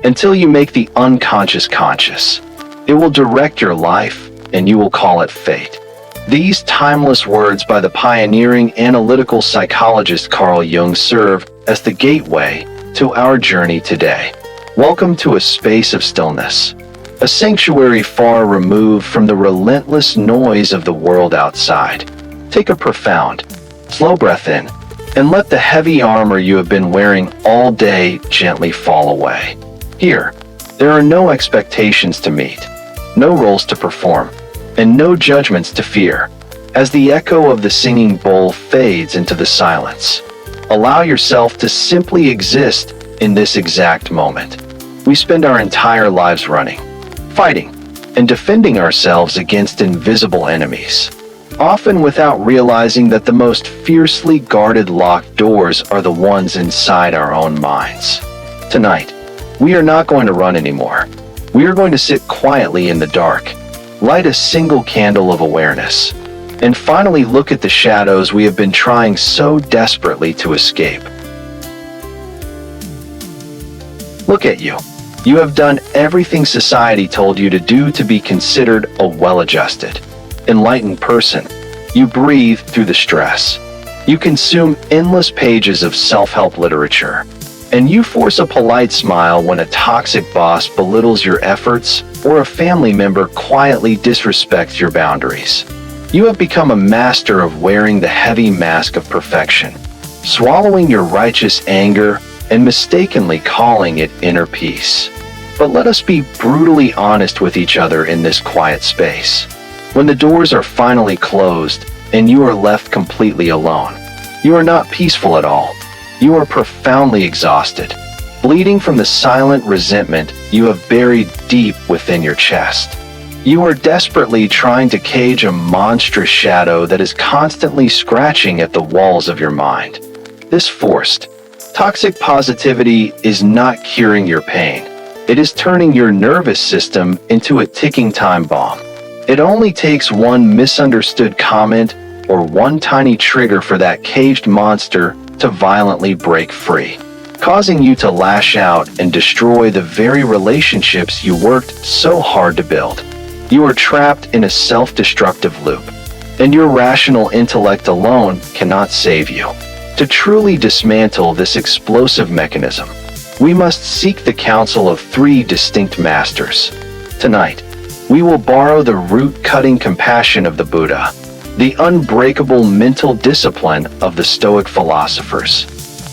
until you make the unconscious conscious. It will direct your life, and you will call it fate. These timeless words by the pioneering analytical psychologist Carl Jung serve as the gateway to our journey today. Welcome to a space of stillness, a sanctuary far removed from the relentless noise of the world outside. Take a profound, slow breath in, and let the heavy armor you have been wearing all day gently fall away. Here, there are no expectations to meet, no roles to perform, and no judgments to fear. As the echo of the singing bowl fades into the silence, allow yourself to simply exist in this exact moment. We spend our entire lives running, fighting, and defending ourselves against invisible enemies, often without realizing that the most fiercely guarded locked doors are the ones inside our own minds. Tonight, we are not going to run anymore. We are going to sit quietly in the dark, light a single candle of awareness, and finally look at the shadows we have been trying so desperately to escape. Look at you. You have done everything society told you to do to be considered a well-adjusted, enlightened person. You breathe through the stress. You consume endless pages of self-help literature. And you force a polite smile when a toxic boss belittles your efforts or a family member quietly disrespects your boundaries. You have become a master of wearing the heavy mask of perfection, swallowing your righteous anger and mistakenly calling it inner peace. But let us be brutally honest with each other in this quiet space. When the doors are finally closed and you are left completely alone, you are not peaceful at all. You are profoundly exhausted, bleeding from the silent resentment you have buried deep within your chest. You are desperately trying to cage a monstrous shadow that is constantly scratching at the walls of your mind. This forced, toxic positivity is not curing your pain. It is turning your nervous system into a ticking time bomb. It only takes one misunderstood comment or one tiny trigger for that caged monster to violently break free, causing you to lash out and destroy the very relationships you worked so hard to build. You are trapped in a self-destructive loop, and your rational intellect alone cannot save you. To truly dismantle this explosive mechanism, we must seek the counsel of three distinct masters. Tonight, we will borrow the root-cutting compassion of the Buddha, the unbreakable mental discipline of the Stoic philosophers,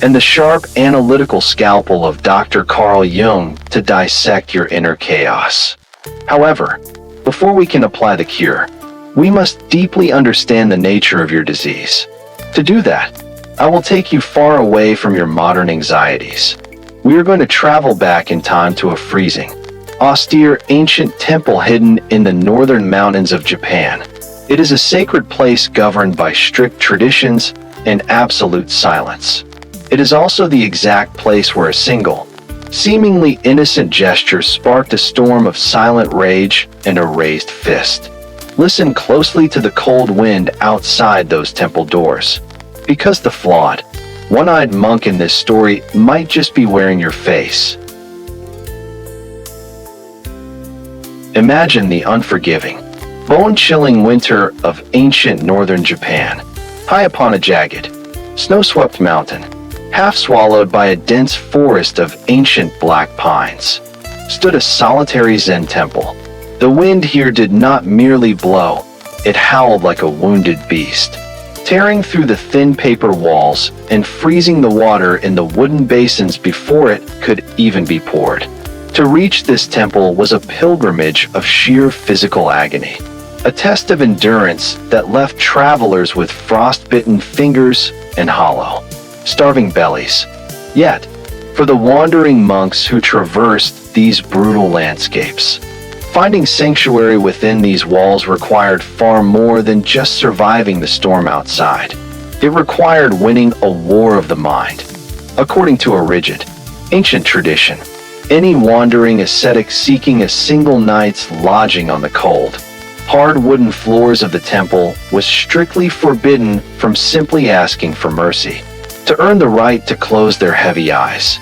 and the sharp analytical scalpel of Dr. Carl Jung to dissect your inner chaos. However, before we can apply the cure, we must deeply understand the nature of your disease. To do that, I will take you far away from your modern anxieties. We are going to travel back in time to a freezing, austere ancient temple hidden in the northern mountains of Japan. It is a sacred place governed by strict traditions and absolute silence. It is also the exact place where a single, seemingly innocent gesture sparked a storm of silent rage and a raised fist. Listen closely to the cold wind outside those temple doors, because the flawed, one-eyed monk in this story might just be wearing your face. Imagine the unforgiving, bone-chilling winter of ancient northern Japan. High upon a jagged, snow-swept mountain, half swallowed by a dense forest of ancient black pines, stood a solitary Zen temple. The wind here did not merely blow, it howled like a wounded beast, tearing through the thin paper walls and freezing the water in the wooden basins before it could even be poured. To reach this temple was a pilgrimage of sheer physical agony, a test of endurance that left travelers with frostbitten fingers and hollow, starving bellies. Yet, for the wandering monks who traversed these brutal landscapes, finding sanctuary within these walls required far more than just surviving the storm outside. It required winning a war of the mind. According to a rigid, ancient tradition, any wandering ascetic seeking a single night's lodging on the cold, hard wooden floors of the temple was strictly forbidden from simply asking for mercy, to earn the right to close their heavy eyes.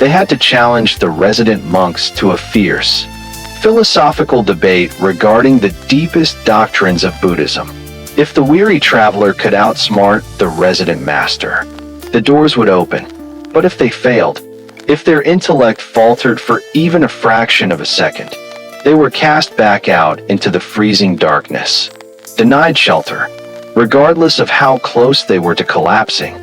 They had to challenge the resident monks to a fierce, philosophical debate regarding the deepest doctrines of Buddhism. If the weary traveler could outsmart the resident master, the doors would open. But if they failed, if their intellect faltered for even a fraction of a second, they were cast back out into the freezing darkness, denied shelter, regardless of how close they were to collapsing.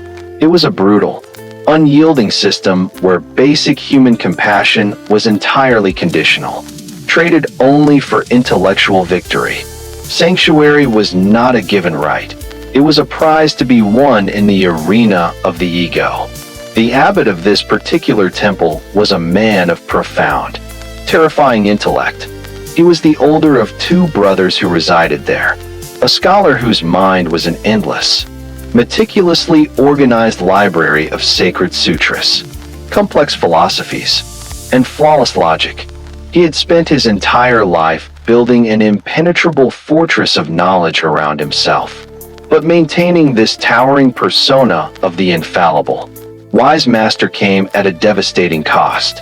It was a brutal, unyielding system where basic human compassion was entirely conditional, traded only for intellectual victory. Sanctuary was not a given right. It was a prize to be won in the arena of the ego. The abbot of this particular temple was a man of profound, terrifying intellect. He was the older of two brothers who resided there, a scholar whose mind was an endless, meticulously organized library of sacred sutras, complex philosophies, and flawless logic. He had spent his entire life building an impenetrable fortress of knowledge around himself, but maintaining this towering persona of the infallible, wise master came at a devastating cost.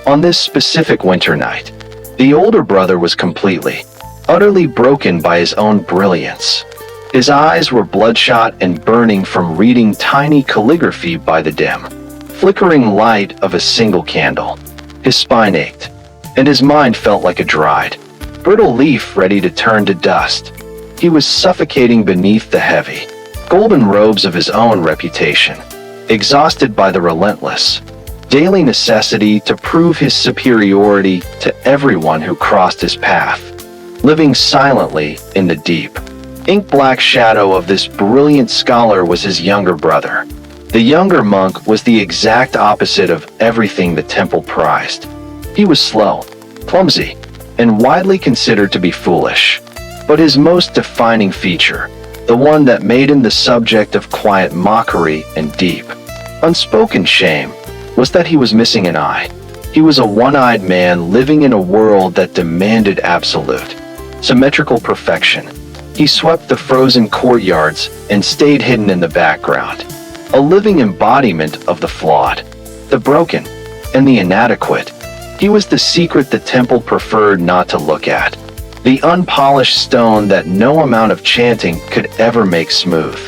On this specific winter night, the older brother was completely, utterly broken by his own brilliance. His eyes were bloodshot and burning from reading tiny calligraphy by the dim, flickering light of a single candle. His spine ached, and his mind felt like a dried, brittle leaf ready to turn to dust. He was suffocating beneath the heavy, golden robes of his own reputation, exhausted by the relentless, daily necessity to prove his superiority to everyone who crossed his path. Living silently in the deep, ink-black shadow of this brilliant scholar was his younger brother. The younger monk was the exact opposite of everything the temple prized. He was slow, clumsy, and widely considered to be foolish. But his most defining feature, the one that made him the subject of quiet mockery and deep, unspoken shame, was that he was missing an eye. He was a one-eyed man living in a world that demanded absolute, symmetrical perfection. He swept the frozen courtyards and stayed hidden in the background, a living embodiment of the flawed, the broken, and the inadequate. He was the secret the temple preferred not to look at, the unpolished stone that no amount of chanting could ever make smooth.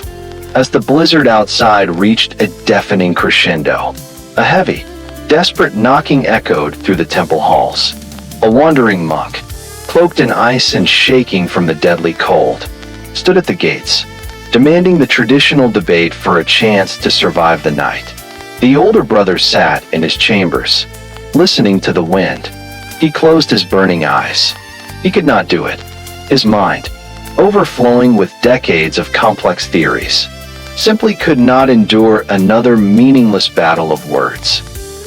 As the blizzard outside reached a deafening crescendo, a heavy, desperate knocking echoed through the temple halls. A wandering monk, cloaked in ice and shaking from the deadly cold, stood at the gates, demanding the traditional debate for a chance to survive the night. The older brother sat in his chambers, listening to the wind. He closed his burning eyes. He could not do it. His mind, overflowing with decades of complex theories, simply could not endure another meaningless battle of words.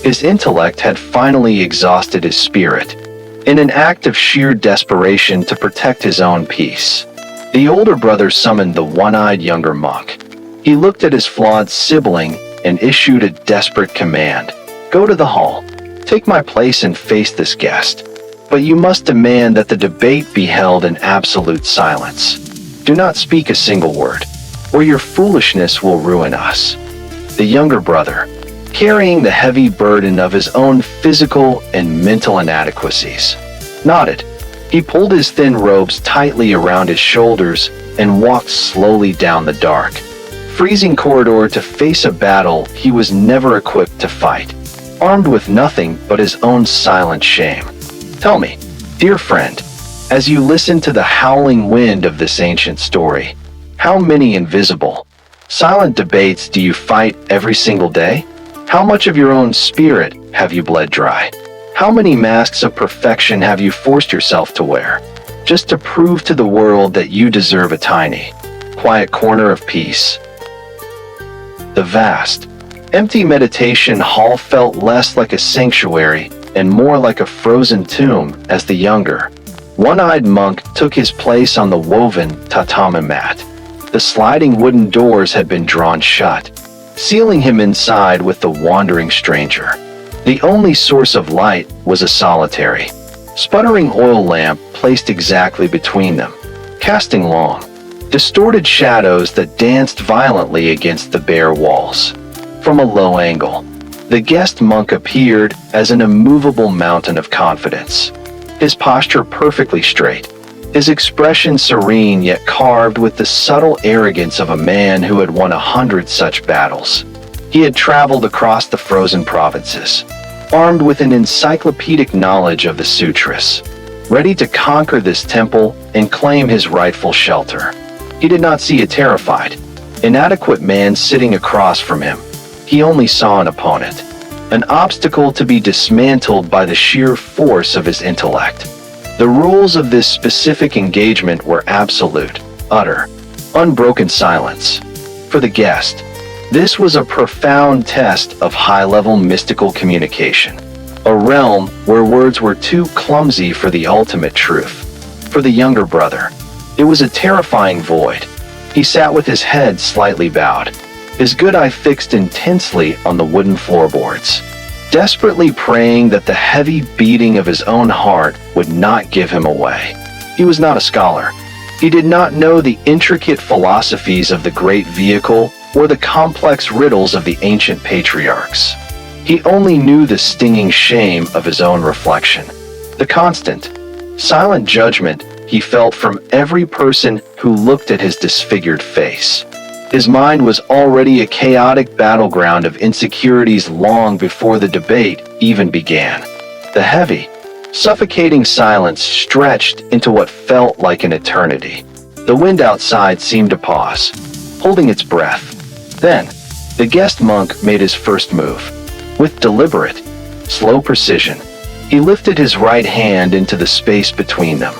His intellect had finally exhausted his spirit, in an act of sheer desperation to protect his own peace. The older brother summoned the one-eyed younger monk. He looked at his flawed sibling and issued a desperate command. "Go to the hall. Take my place and face this guest. But you must demand that the debate be held in absolute silence. Do not speak a single word, or your foolishness will ruin us." The younger brother, carrying the heavy burden of his own physical and mental inadequacies, nodded. He pulled his thin robes tightly around his shoulders and walked slowly down the dark, freezing corridor to face a battle he was never equipped to fight, armed with nothing but his own silent shame. Tell me, dear friend, as you listen to the howling wind of this ancient story, how many invisible, silent debates do you fight every single day? How much of your own spirit have you bled dry? How many masks of perfection have you forced yourself to wear, just to prove to the world that you deserve a tiny, quiet corner of peace? The vast, empty meditation hall felt less like a sanctuary and more like a frozen tomb as the younger, one-eyed monk took his place on the woven tatami mat. The sliding wooden doors had been drawn shut, sealing him inside with the wandering stranger. The only source of light was a solitary, sputtering oil lamp placed exactly between them, casting long, distorted shadows that danced violently against the bare walls. From a low angle, The guest monk appeared as an immovable mountain of confidence. His posture perfectly straight, his expression serene yet carved with the subtle arrogance of a man who had won 100 such battles. He had traveled across the frozen provinces, armed with an encyclopedic knowledge of the sutras, ready to conquer this temple and claim his rightful shelter. He did not see a terrified, inadequate man sitting across from him. He only saw an opponent, an obstacle to be dismantled by the sheer force of his intellect. The rules of this specific engagement were absolute, utter, unbroken silence. For the guest, this was a profound test of high-level mystical communication, a realm where words were too clumsy for the ultimate truth. For the younger brother, it was a terrifying void. He sat with his head slightly bowed, his good eye fixed intensely on the wooden floorboards, desperately praying that the heavy beating of his own heart would not give him away. He was not a scholar. He did not know the intricate philosophies of the great vehicle or the complex riddles of the ancient patriarchs. He only knew the stinging shame of his own reflection, the constant, silent judgment he felt from every person who looked at his disfigured face. His mind was already a chaotic battleground of insecurities long before the debate even began. The heavy, suffocating silence stretched into what felt like an eternity. The wind outside seemed to pause, holding its breath. Then, the guest monk made his first move. With deliberate, slow precision, he lifted his right hand into the space between them.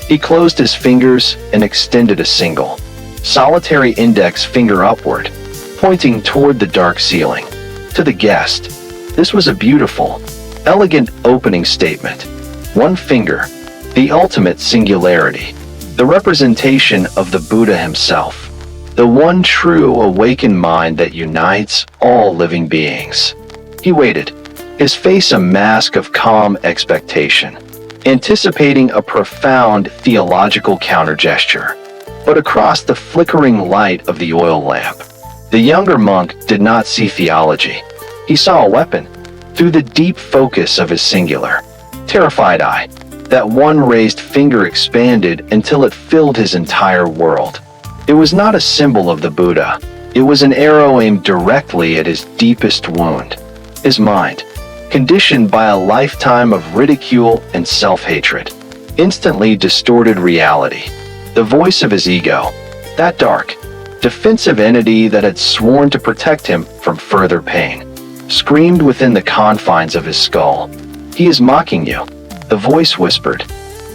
He closed his fingers and extended a single, solitary index finger upward, pointing toward the dark ceiling. To the guest, this was a beautiful, elegant opening statement. One finger, the ultimate singularity, the representation of the Buddha himself, the one true awakened mind that unites all living beings. He waited, his face a mask of calm expectation, anticipating a profound theological countergesture. But across the flickering light of the oil lamp, the younger monk did not see theology. He saw a weapon. Through the deep focus of his singular, terrified eye, that one raised finger expanded until it filled his entire world. It was not a symbol of the Buddha. It was an arrow aimed directly at his deepest wound, his mind, conditioned by a lifetime of ridicule and self-hatred, instantly distorted reality. The voice of his ego, that dark, defensive entity that had sworn to protect him from further pain, screamed within the confines of his skull. "He is mocking you," the voice whispered,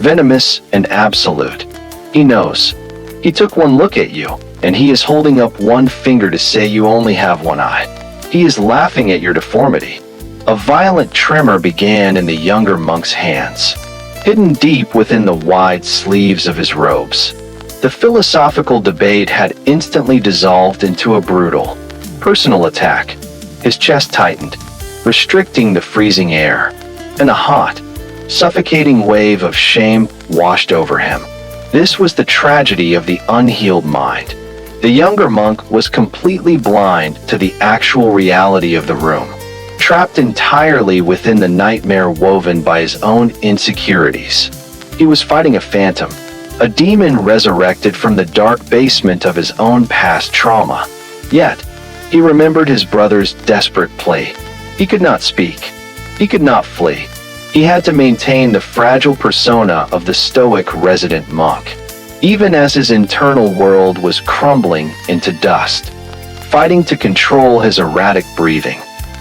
venomous and absolute. "He knows. He took one look at you, and he is holding up one finger to say you only have one eye. He is laughing at your deformity." A violent tremor began in the younger monk's hands, hidden deep within the wide sleeves of his robes. The philosophical debate had instantly dissolved into a brutal, personal attack. His chest tightened, restricting the freezing air, and a hot, suffocating wave of shame washed over him. This was the tragedy of the unhealed mind. The younger monk was completely blind to the actual reality of the room, trapped entirely within the nightmare woven by his own insecurities. He was fighting a phantom, a demon resurrected from the dark basement of his own past trauma. Yet, he remembered his brother's desperate plea. He could not speak. He could not flee. He had to maintain the fragile persona of the Stoic resident monk, even as his internal world was crumbling into dust. Fighting to control his erratic breathing,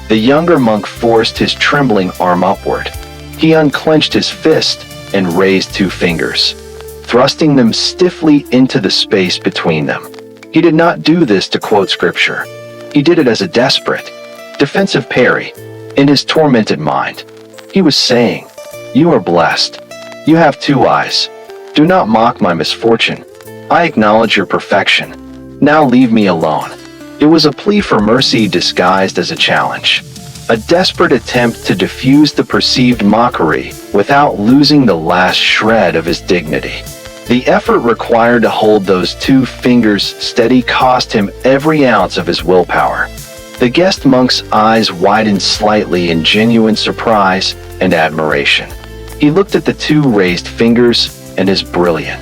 the younger monk forced his trembling arm upward. He unclenched his fist and raised two fingers, thrusting them stiffly into the space between them. He did not do this to quote scripture. He did it as a desperate, defensive parry in his tormented mind. He was saying, "You are blessed. You have two eyes. Do not mock my misfortune. I acknowledge your perfection. Now leave me alone." It was a plea for mercy disguised as a challenge, a desperate attempt to diffuse the perceived mockery without losing the last shred of his dignity. The effort required to hold those two fingers steady cost him every ounce of his willpower. The guest monk's eyes widened slightly in genuine surprise and admiration. He looked at the two raised fingers, and his brilliant,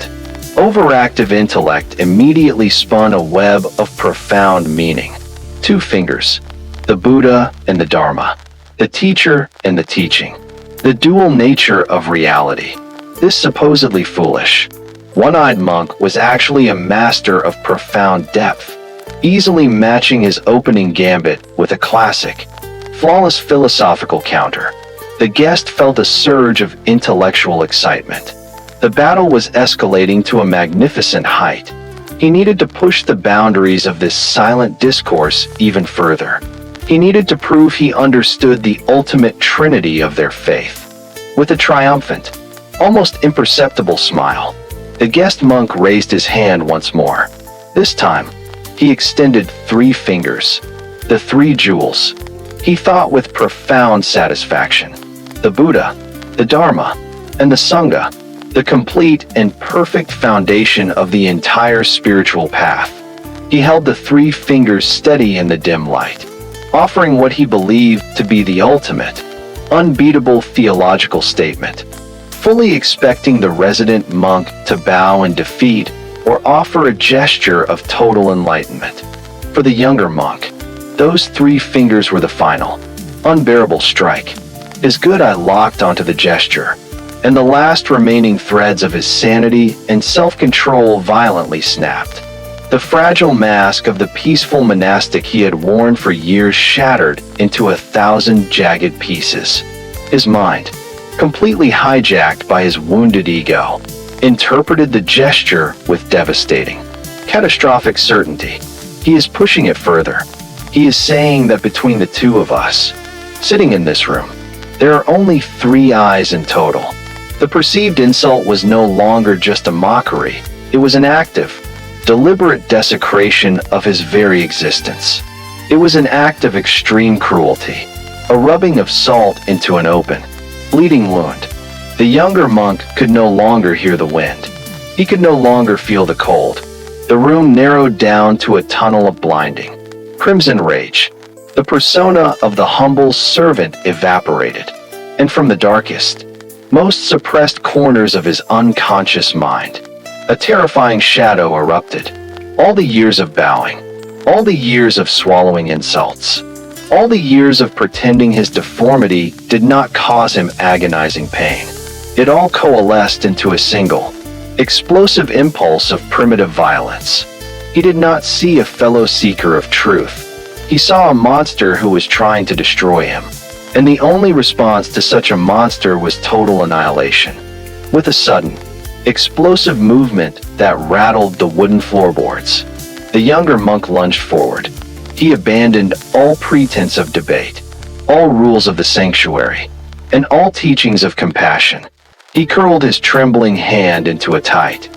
overactive intellect immediately spun a web of profound meaning. Two fingers, the Buddha and the Dharma, the teacher and the teaching, the dual nature of reality. This supposedly foolish, one-eyed monk was actually a master of profound depth, easily matching his opening gambit with a classic, flawless philosophical counter. The guest felt a surge of intellectual excitement. The battle was escalating to a magnificent height. He needed to push the boundaries of this silent discourse even further. He needed to prove he understood the ultimate trinity of their faith. With a triumphant, almost imperceptible smile, the guest monk raised his hand once more. This time, he extended 3 fingers, the 3 jewels. He thought with profound satisfaction. The Buddha, the Dharma, and the Sangha, the complete and perfect foundation of the entire spiritual path. He held the 3 fingers steady in the dim light, offering what he believed to be the ultimate, unbeatable theological statement, fully expecting the resident monk to bow in defeat or offer a gesture of total enlightenment. For the younger monk, those 3 fingers were the final, unbearable strike. His good eye locked onto the gesture, and the last remaining threads of his sanity and self-control violently snapped. The fragile mask of the peaceful monastic he had worn for years shattered into 1,000 jagged pieces. His mind, completely hijacked by his wounded ego, interpreted the gesture with devastating, catastrophic certainty. He is pushing it further. He is saying that between the two of us, sitting in this room, there are only 3 eyes in total. The perceived insult was no longer just a mockery. It was an active, deliberate desecration of his very existence. It was an act of extreme cruelty, a rubbing of salt into an open, bleeding wound. The younger monk could no longer hear the wind. He could no longer feel the cold. The room narrowed down to a tunnel of blinding, crimson rage. The persona of the humble servant evaporated, and from the darkest, most suppressed corners of his unconscious mind, a terrifying shadow erupted. All the years of bowing, all the years of swallowing insults, all the years of pretending his deformity did not cause him agonizing pain. It all coalesced into a single, explosive impulse of primitive violence. He did not see a fellow seeker of truth. He saw a monster who was trying to destroy him, and the only response to such a monster was total annihilation. With a sudden, explosive movement that rattled the wooden floorboards, the younger monk lunged forward. He abandoned all pretense of debate, all rules of the sanctuary, and all teachings of compassion. He curled his trembling hand into a tight,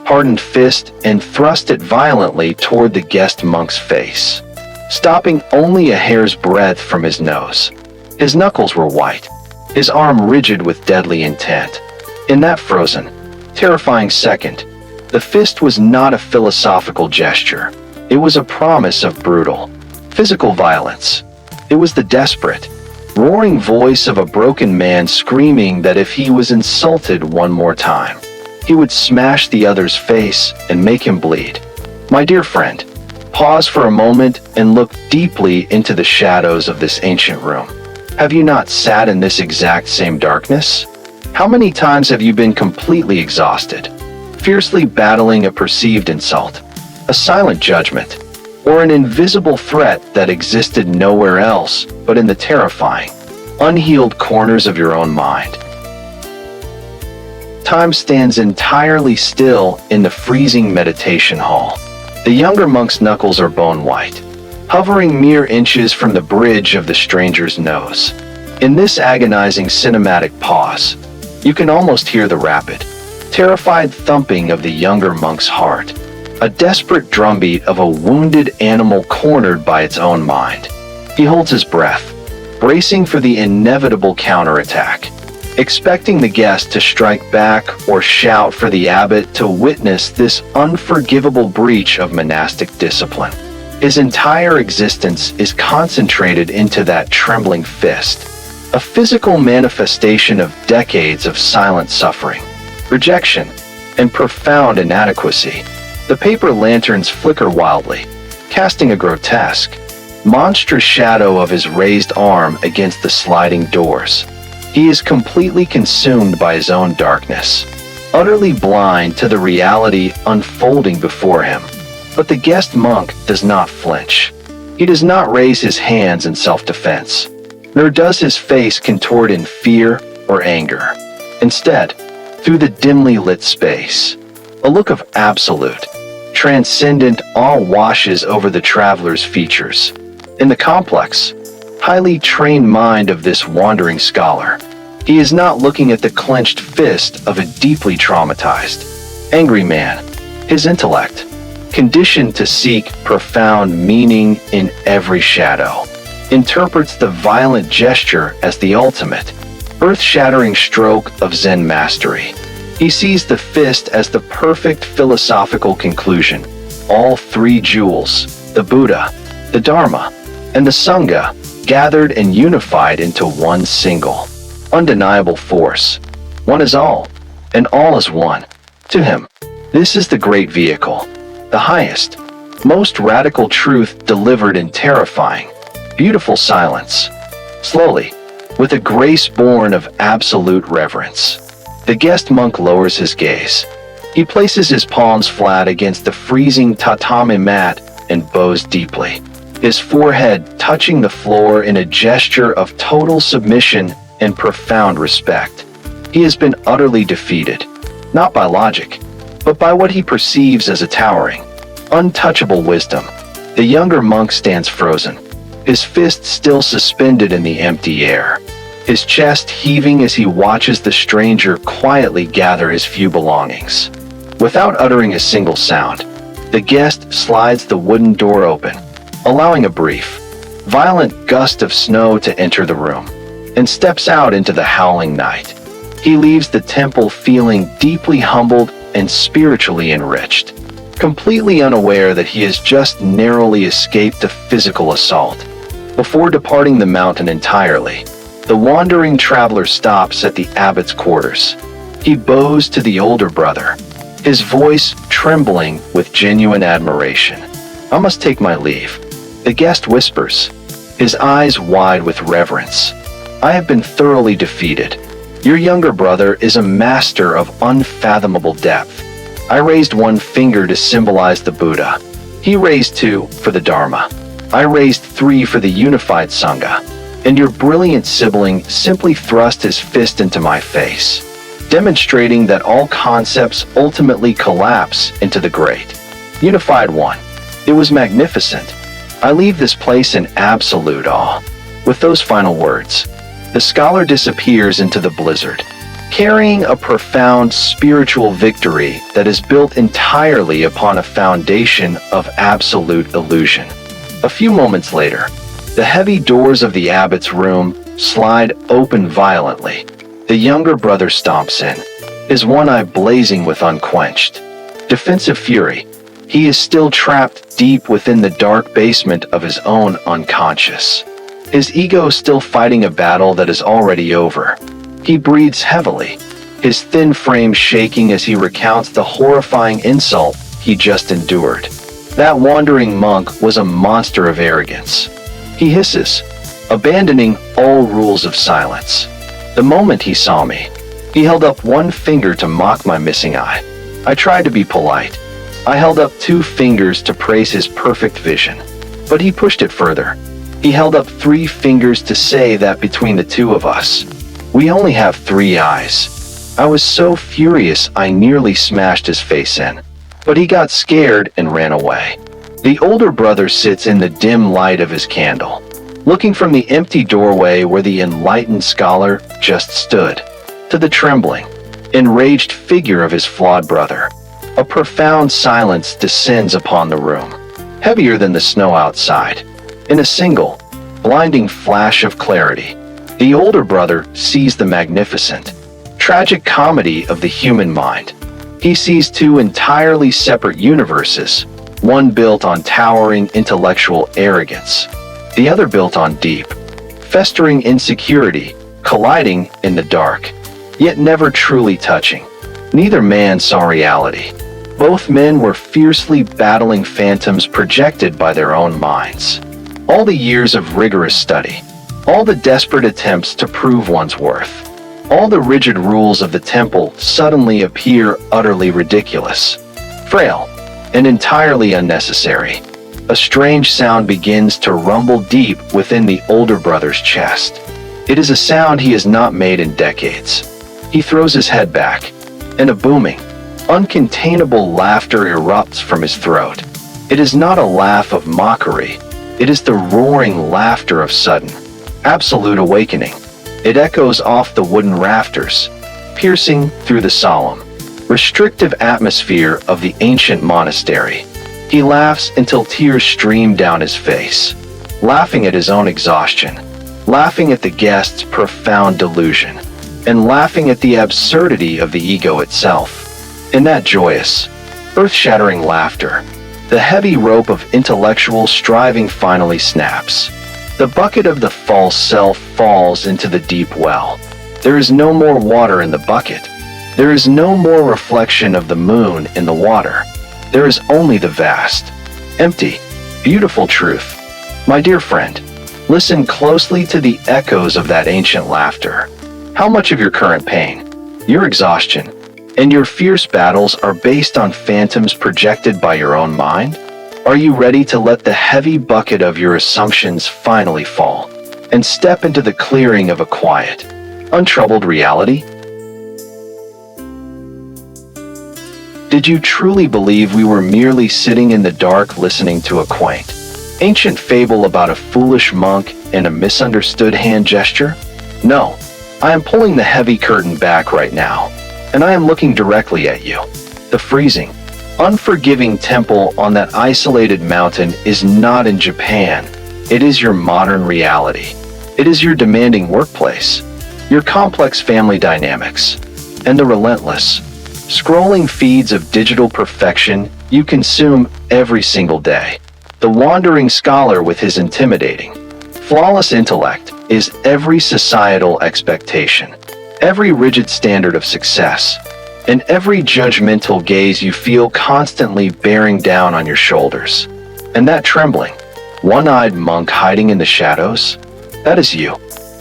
hardened fist and thrust it violently toward the guest monk's face, stopping only a hair's breadth from his nose. His knuckles were white, his arm rigid with deadly intent. In that frozen, terrifying second, the fist was not a philosophical gesture. It was a promise of brutal, physical violence. It was the desperate, roaring voice of a broken man screaming that if he was insulted one more time, he would smash the other's face and make him bleed. My dear friend, pause for a moment and look deeply into the shadows of this ancient room. Have you not sat in this exact same darkness? How many times have you been completely exhausted, fiercely battling a perceived insult, a silent judgment, or an invisible threat that existed nowhere else but in the terrifying, unhealed corners of your own mind? Time stands entirely still in the freezing meditation hall. The younger monk's knuckles are bone white, hovering mere inches from the bridge of the stranger's nose. In this agonizing cinematic pause, you can almost hear the rapid, terrified thumping of the younger monk's heart, a desperate drumbeat of a wounded animal cornered by its own mind. He holds his breath, bracing for the inevitable counterattack, expecting the guest to strike back or shout for the abbot to witness this unforgivable breach of monastic discipline. His entire existence is concentrated into that trembling fist, a physical manifestation of decades of silent suffering, rejection, and profound inadequacy. The paper lanterns flicker wildly, casting a grotesque, monstrous shadow of his raised arm against the sliding doors. He is completely consumed by his own darkness, utterly blind to the reality unfolding before him. But the guest monk does not flinch. He does not raise his hands in self-defense, nor does his face contort in fear or anger. Instead, through the dimly lit space, a look of absolute, transcendent awe washes over the traveler's features. In the complex, highly trained mind of this wandering scholar, he is not looking at the clenched fist of a deeply traumatized, angry man. His intellect, conditioned to seek profound meaning in every shadow, interprets the violent gesture as the ultimate, earth-shattering stroke of Zen mastery. He sees the fist as the perfect philosophical conclusion. All three jewels, the Buddha, the Dharma, and the Sangha, gathered and unified into one single, undeniable force. One is all, and all is one. To him, this is the great vehicle, the highest, most radical truth delivered in terrifying, beautiful silence. Slowly, with a grace born of absolute reverence, the guest monk lowers his gaze. He places his palms flat against the freezing tatami mat and bows deeply, his forehead touching the floor in a gesture of total submission and profound respect. He has been utterly defeated, not by logic, but by what he perceives as a towering, untouchable wisdom. The younger monk stands frozen, his fist still suspended in the empty air, his chest heaving as he watches the stranger quietly gather his few belongings. Without uttering a single sound, the guest slides the wooden door open, allowing a brief, violent gust of snow to enter the room, and steps out into the howling night. He leaves the temple feeling deeply humbled and spiritually enriched, completely unaware that he has just narrowly escaped a physical assault. Before departing the mountain entirely, the wandering traveler stops at the abbot's quarters. He bows to the older brother, his voice trembling with genuine admiration. "I must take my leave," the guest whispers, his eyes wide with reverence. "I have been thoroughly defeated. Your younger brother is a master of unfathomable depth." I raised one finger to symbolize the Buddha. He raised two for the Dharma. I raised three for the unified Sangha. And your brilliant sibling simply thrust his fist into my face, demonstrating that all concepts ultimately collapse into the great, unified one. It was magnificent. I leave this place in absolute awe. With those final words, the scholar disappears into the blizzard, carrying a profound spiritual victory that is built entirely upon a foundation of absolute illusion. A few moments later, the heavy doors of the abbot's room slide open violently. The younger brother stomps in, his one eye blazing with unquenched, defensive fury. He is still trapped deep within the dark basement of his own unconscious, his ego still fighting a battle that is already over. He breathes heavily, his thin frame shaking as he recounts the horrifying insult he just endured. That wandering monk was a monster of arrogance. He hisses, abandoning all rules of silence. The moment he saw me, he held up one finger to mock my missing eye. I tried to be polite. I held up two fingers to praise his perfect vision, but he pushed it further. He held up three fingers to say that between the two of us, we only have three eyes. I was so furious I nearly smashed his face in, but he got scared and ran away. The older brother sits in the dim light of his candle, looking from the empty doorway where the enlightened scholar just stood, to the trembling, enraged figure of his flawed brother. A profound silence descends upon the room, heavier than the snow outside. In a single, blinding flash of clarity, the older brother sees the magnificent, tragic comedy of the human mind. He sees two entirely separate universes, one built on towering intellectual arrogance, the other built on deep, festering insecurity, colliding in the dark, yet never truly touching. Neither man saw reality. Both men were fiercely battling phantoms projected by their own minds. All the years of rigorous study, all the desperate attempts to prove one's worth, all the rigid rules of the temple suddenly appear utterly ridiculous, frail, and entirely unnecessary. A strange sound begins to rumble deep within the older brother's chest. It is a sound he has not made in decades. He throws his head back, and a booming, uncontainable laughter erupts from his throat. It is not a laugh of mockery. It is the roaring laughter of sudden, absolute awakening. It echoes off the wooden rafters, piercing through the solemn, restrictive atmosphere of the ancient monastery. He laughs until tears stream down his face, laughing at his own exhaustion, laughing at the guest's profound delusion, and laughing at the absurdity of the ego itself. In that joyous, earth-shattering laughter, the heavy rope of intellectual striving finally snaps. The bucket of the false self falls into the deep well. There is no more water in the bucket. There is no more reflection of the moon in the water. There is only the vast, empty, beautiful truth. My dear friend, listen closely to the echoes of that ancient laughter. How much of your current pain, your exhaustion, and your fierce battles are based on phantoms projected by your own mind? Are you ready to let the heavy bucket of your assumptions finally fall and step into the clearing of a quiet, untroubled reality? Did you truly believe we were merely sitting in the dark listening to a quaint, ancient fable about a foolish monk and a misunderstood hand gesture? No, I am pulling the heavy curtain back right now, and I am looking directly at you. The freezing, unforgiving temple on that isolated mountain is not in Japan. It is your modern reality. It is your demanding workplace, your complex family dynamics, and the relentless, scrolling feeds of digital perfection you consume every single day. The wandering scholar with his intimidating, flawless intellect is every societal expectation, every rigid standard of success, and every judgmental gaze you feel constantly bearing down on your shoulders. And that trembling, one-eyed monk hiding in the shadows, that is you.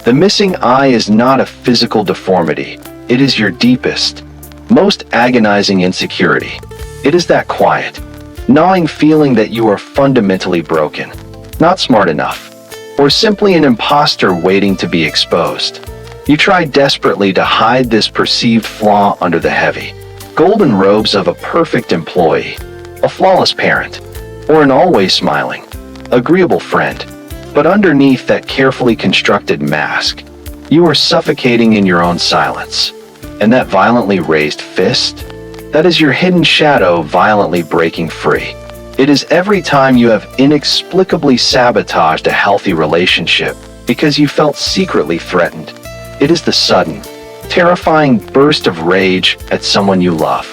The missing eye is not a physical deformity. It is your deepest, most agonizing insecurity. It is that quiet, gnawing feeling that you are fundamentally broken, not smart enough, or simply an imposter waiting to be exposed. You try desperately to hide this perceived flaw under the heavy, golden robes of a perfect employee, a flawless parent, or an always smiling, agreeable friend. But underneath that carefully constructed mask, you are suffocating in your own silence. And that violently raised fist, that is your hidden shadow violently breaking free. It is every time you have inexplicably sabotaged a healthy relationship because you felt secretly threatened. It is the sudden, terrifying burst of rage at someone you love,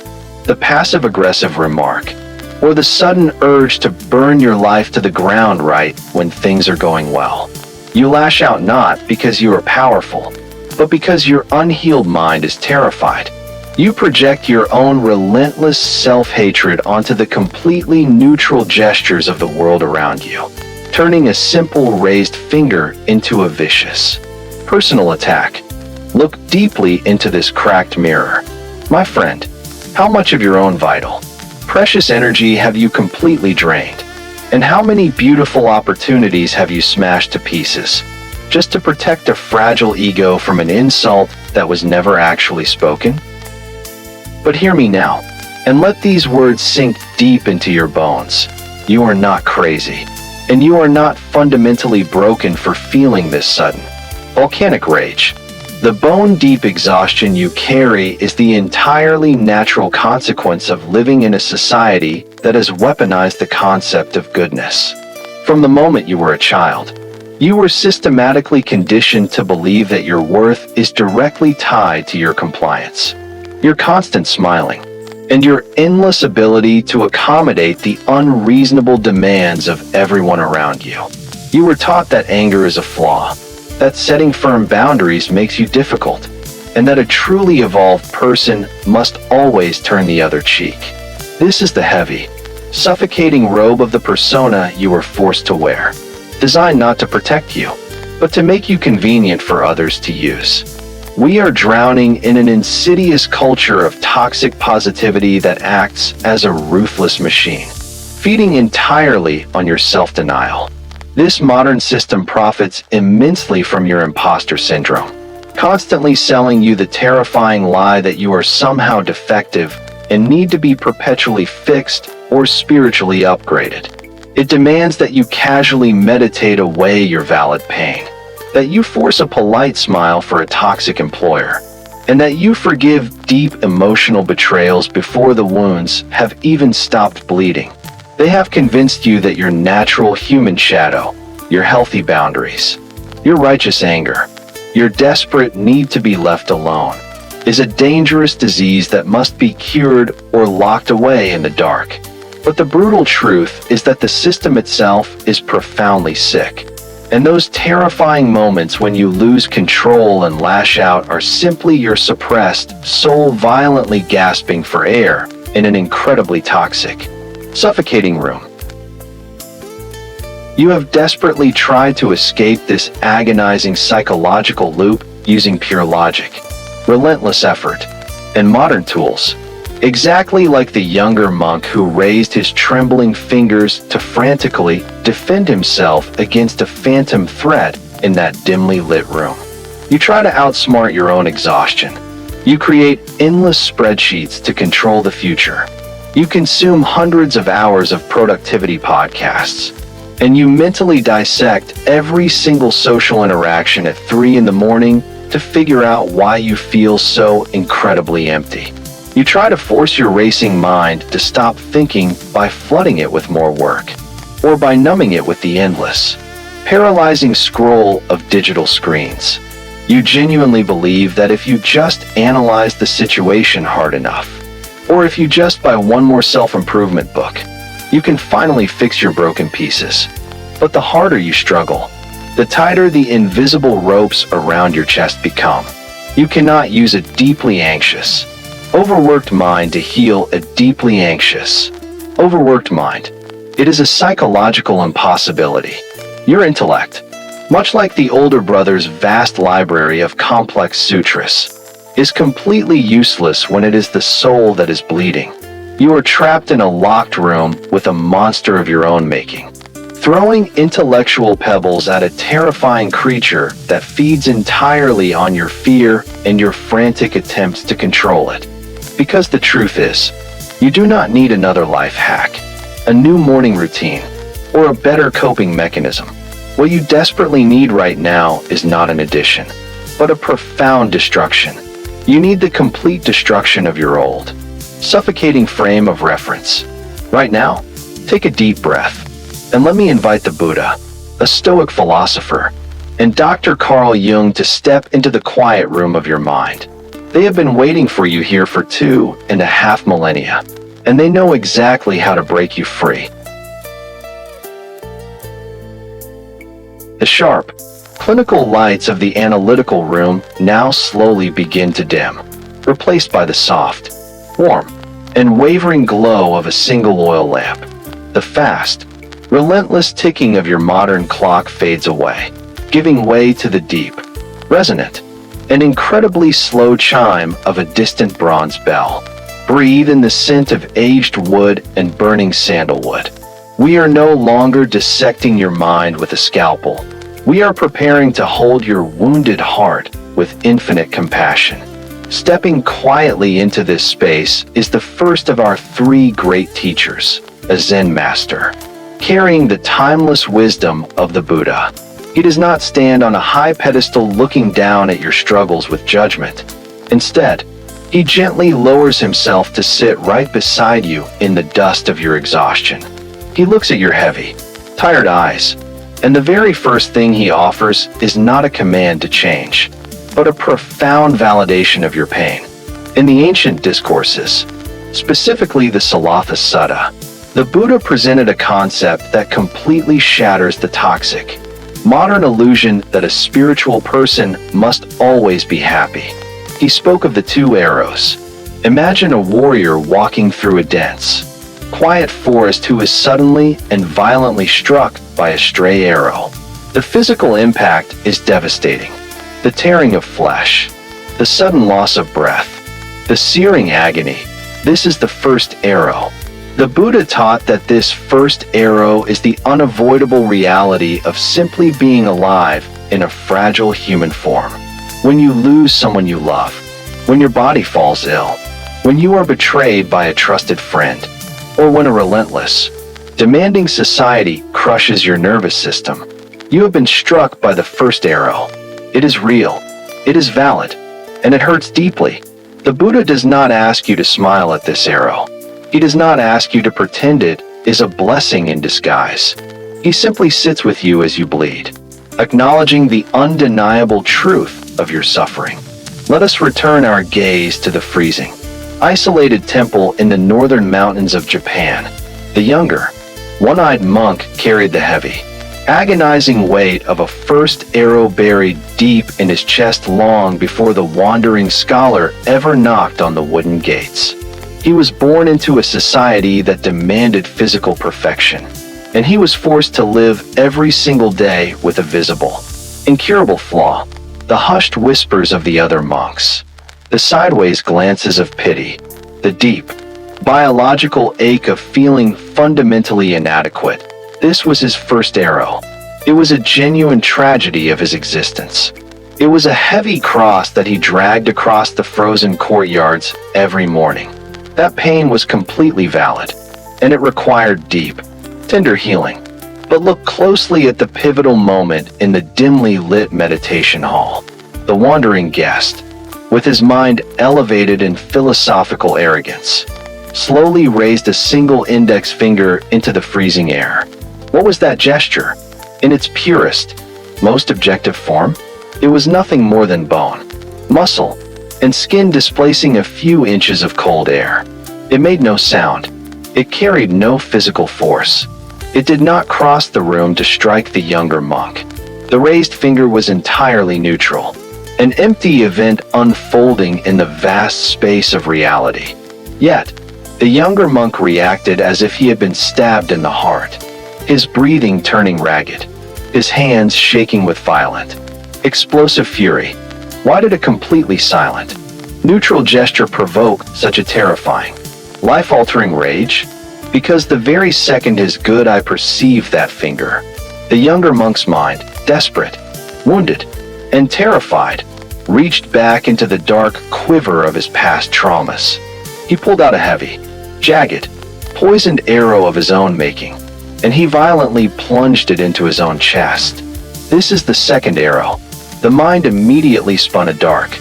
the passive-aggressive remark, or the sudden urge to burn your life to the ground right when things are going well. You lash out not because you are powerful, but because your unhealed mind is terrified. You project your own relentless self-hatred onto the completely neutral gestures of the world around you, turning a simple raised finger into a vicious, personal attack. Look deeply into this cracked mirror. My friend, how much of your own vital, precious energy have you completely drained? And how many beautiful opportunities have you smashed to pieces, just to protect a fragile ego from an insult that was never actually spoken? But hear me now, and let these words sink deep into your bones. You are not crazy, and you are not fundamentally broken for feeling this sudden, volcanic rage. The bone-deep exhaustion you carry is the entirely natural consequence of living in a society that has weaponized the concept of goodness. From the moment you were a child, you were systematically conditioned to believe that your worth is directly tied to your compliance, your constant smiling, and your endless ability to accommodate the unreasonable demands of everyone around you. You were taught that anger is a flaw, that setting firm boundaries makes you difficult, and that a truly evolved person must always turn the other cheek. This is the heavy, suffocating robe of the persona you were forced to wear, designed not to protect you, but to make you convenient for others to use. We are drowning in an insidious culture of toxic positivity that acts as a ruthless machine, feeding entirely on your self-denial. This modern system profits immensely from your imposter syndrome, constantly selling you the terrifying lie that you are somehow defective and need to be perpetually fixed or spiritually upgraded. It demands that you casually meditate away your valid pain, that you force a polite smile for a toxic employer, and that you forgive deep emotional betrayals before the wounds have even stopped bleeding. They have convinced you that your natural human shadow, your healthy boundaries, your righteous anger, your desperate need to be left alone, is a dangerous disease that must be cured or locked away in the dark. But the brutal truth is that the system itself is profoundly sick, and those terrifying moments when you lose control and lash out are simply your suppressed soul violently gasping for air in an incredibly toxic, suffocating room. You have desperately tried to escape this agonizing psychological loop using pure logic, relentless effort, and modern tools, exactly like the younger monk who raised his trembling fingers to frantically defend himself against a phantom threat in that dimly lit room. You try to outsmart your own exhaustion. You create endless spreadsheets to control the future. You consume hundreds of hours of productivity podcasts, and you mentally dissect every single social interaction at 3 in the morning to figure out why you feel so incredibly empty. You try to force your racing mind to stop thinking by flooding it with more work, or by numbing it with the endless, paralyzing scroll of digital screens. You genuinely believe that if you just analyze the situation hard enough, or if you just buy one more self-improvement book, you can finally fix your broken pieces. But the harder you struggle, the tighter the invisible ropes around your chest become. You cannot use a deeply anxious, overworked mind to heal a deeply anxious, overworked mind. It is a psychological impossibility. Your intellect, much like the older brother's vast library of complex sutras, is completely useless when it is the soul that is bleeding. You are trapped in a locked room with a monster of your own making, throwing intellectual pebbles at a terrifying creature that feeds entirely on your fear and your frantic attempts to control it. Because the truth is, you do not need another life hack, a new morning routine, or a better coping mechanism. What you desperately need right now is not an addition, but a profound destruction. You need the complete destruction of your old, suffocating frame of reference. Right now, take a deep breath, and let me invite the Buddha, a Stoic philosopher, and Dr. Carl Jung to step into the quiet room of your mind. They have been waiting for you here for 2.5 millennia, and they know exactly how to break you free. The sharp, clinical lights of the analytical room now slowly begin to dim, replaced by the soft, warm, and wavering glow of a single oil lamp. The fast, relentless ticking of your modern clock fades away, giving way to the deep, resonant, and incredibly slow chime of a distant bronze bell. Breathe in the scent of aged wood and burning sandalwood. We are no longer dissecting your mind with a scalpel. We are preparing to hold your wounded heart with infinite compassion. Stepping quietly into this space is the first of our 3 great teachers, a Zen master, carrying the timeless wisdom of the Buddha. He does not stand on a high pedestal looking down at your struggles with judgment. Instead, he gently lowers himself to sit right beside you in the dust of your exhaustion. He looks at your heavy, tired eyes, and the very first thing he offers is not a command to change, but a profound validation of your pain. In the ancient discourses, specifically the Salatha Sutta. The Buddha presented a concept that completely shatters the toxic, modern illusion that a spiritual person must always be happy. He spoke of the two arrows. Imagine a warrior walking through a dense, quiet forest who is suddenly and violently struck by a stray arrow. The physical impact is devastating. The tearing of flesh, the sudden loss of breath, the searing agony. This is the first arrow. The Buddha taught that this first arrow is the unavoidable reality of simply being alive in a fragile human form. When you lose someone you love, when your body falls ill, when you are betrayed by a trusted friend, or when a relentless, demanding society crushes your nervous system, you have been struck by the first arrow. It is real, it is valid, and it hurts deeply. The Buddha does not ask you to smile at this arrow. He does not ask you to pretend it is a blessing in disguise. He simply sits with you as you bleed, acknowledging the undeniable truth of your suffering. Let us return our gaze to the freezing, isolated temple in the northern mountains of Japan. The younger, one-eyed monk carried the heavy, agonizing weight of a first arrow buried deep in his chest long before the wandering scholar ever knocked on the wooden gates. He was born into a society that demanded physical perfection, and he was forced to live every single day with a visible, incurable flaw. The hushed whispers of the other monks, the sideways glances of pity, the deep, biological ache of feeling fundamentally inadequate. This was his first arrow. It was a genuine tragedy of his existence. It was a heavy cross that he dragged across the frozen courtyards every morning. That pain was completely valid, and it required deep, tender healing. But look closely at the pivotal moment in the dimly lit meditation hall. The wandering guest, with his mind elevated in philosophical arrogance, slowly raised a single index finger into the freezing air. What was that gesture? In its purest, most objective form, it was nothing more than bone, muscle, and skin displacing a few inches of cold air. It made no sound. It carried no physical force. It did not cross the room to strike the younger monk. The raised finger was entirely neutral, an empty event unfolding in the vast space of reality. Yet, the younger monk reacted as if he had been stabbed in the heart, his breathing turning ragged, his hands shaking with violent, explosive fury. Why did a completely silent, neutral gesture provoke such a terrifying, life-altering rage? Because the very second his good eye perceived that finger, the younger monk's mind, desperate, wounded, and terrified, reached back into the dark quiver of his past traumas. He pulled out a heavy, jagged, poisoned arrow of his own making, and he violently plunged it into his own chest. This is the second arrow. The mind immediately spun a dark,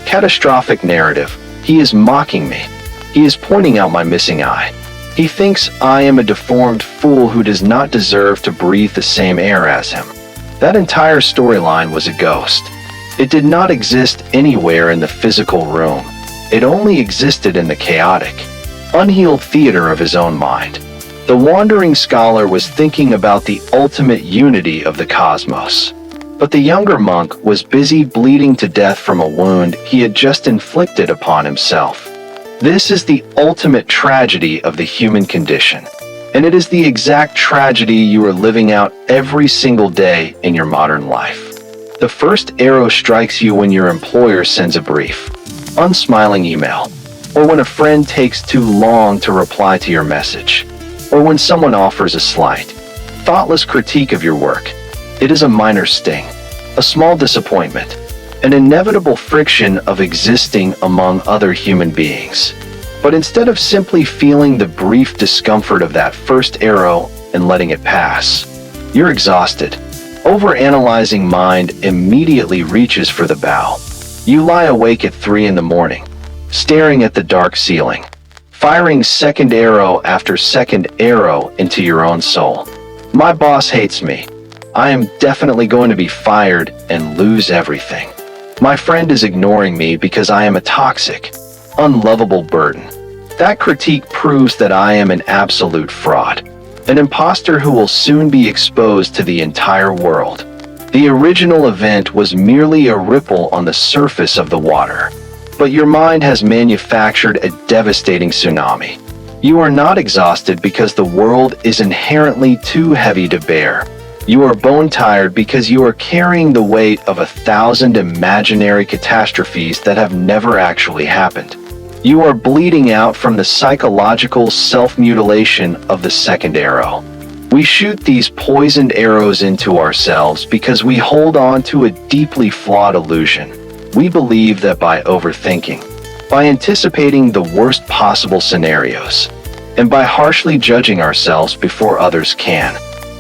catastrophic narrative. He is mocking me. He is pointing out my missing eye. He thinks I am a deformed fool who does not deserve to breathe the same air as him. That entire storyline was a ghost. It did not exist anywhere in the physical room. It only existed in the chaotic, unhealed theater of his own mind. The wandering scholar was thinking about the ultimate unity of the cosmos. But the younger monk was busy bleeding to death from a wound he had just inflicted upon himself. This is the ultimate tragedy of the human condition, and it is the exact tragedy you are living out every single day in your modern life. The first arrow strikes you when your employer sends a brief, unsmiling email, or when a friend takes too long to reply to your message, or when someone offers a slight, thoughtless critique of your work. It is a minor sting, a small disappointment, an inevitable friction of existing among other human beings. But instead of simply feeling the brief discomfort of that first arrow and letting it pass, you're exhausted. Overanalyzing mind immediately reaches for the bow. You lie awake at 3 in the morning, staring at the dark ceiling, firing second arrow after second arrow into your own soul. My boss hates me. I am definitely going to be fired and lose everything. My friend is ignoring me because I am a toxic, unlovable burden. That critique proves that I am an absolute fraud, an imposter who will soon be exposed to the entire world. The original event was merely a ripple on the surface of the water, but your mind has manufactured a devastating tsunami. You are not exhausted because the world is inherently too heavy to bear. You are bone-tired because you are carrying the weight of 1,000 imaginary catastrophes that have never actually happened. You are bleeding out from the psychological self-mutilation of the second arrow. We shoot these poisoned arrows into ourselves because we hold on to a deeply flawed illusion. We believe that by overthinking, by anticipating the worst possible scenarios, and by harshly judging ourselves before others can,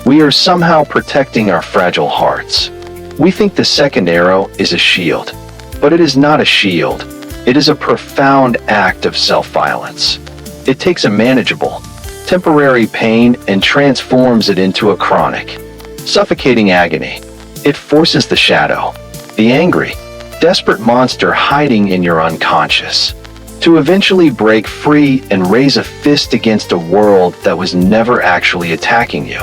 we are somehow protecting our fragile hearts. We think the second arrow is a shield, but it is not a shield. It is a profound act of self-violence. It takes a manageable, temporary pain and transforms it into a chronic, suffocating agony. It forces the shadow, the angry, desperate monster hiding in your unconscious, to eventually break free and raise a fist against a world that was never actually attacking you.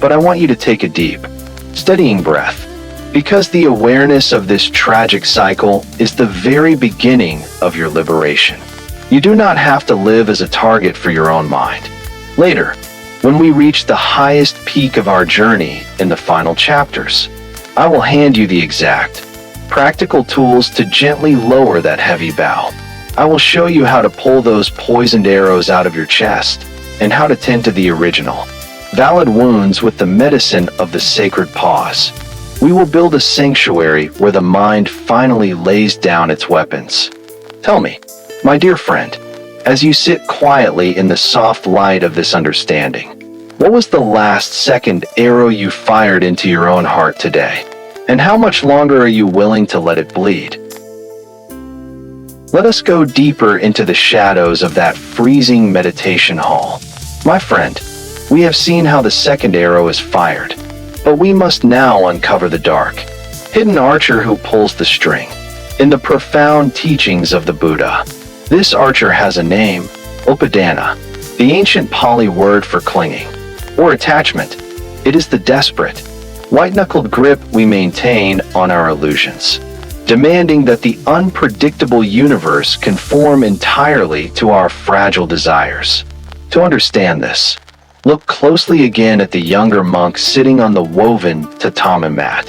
But I want you to take a deep, steadying breath, because the awareness of this tragic cycle is the very beginning of your liberation. You do not have to live as a target for your own mind. Later, when we reach the highest peak of our journey in the final chapters, I will hand you the exact, practical tools to gently lower that heavy bow. I will show you how to pull those poisoned arrows out of your chest and how to tend to the original, valid wounds with the medicine of the sacred pause. We will build a sanctuary where the mind finally lays down its weapons. Tell me, my dear friend, as you sit quietly in the soft light of this understanding, what was the last second arrow you fired into your own heart today? And how much longer are you willing to let it bleed? Let us go deeper into the shadows of that freezing meditation hall. My friend, we have seen how the second arrow is fired, but we must now uncover the dark, hidden archer who pulls the string. In the profound teachings of the Buddha, this archer has a name, Upadana, the ancient Pali word for clinging, or attachment. It is the desperate, white-knuckled grip we maintain on our illusions, demanding that the unpredictable universe conform entirely to our fragile desires. To understand this, look closely again at the younger monk sitting on the woven tatami mat.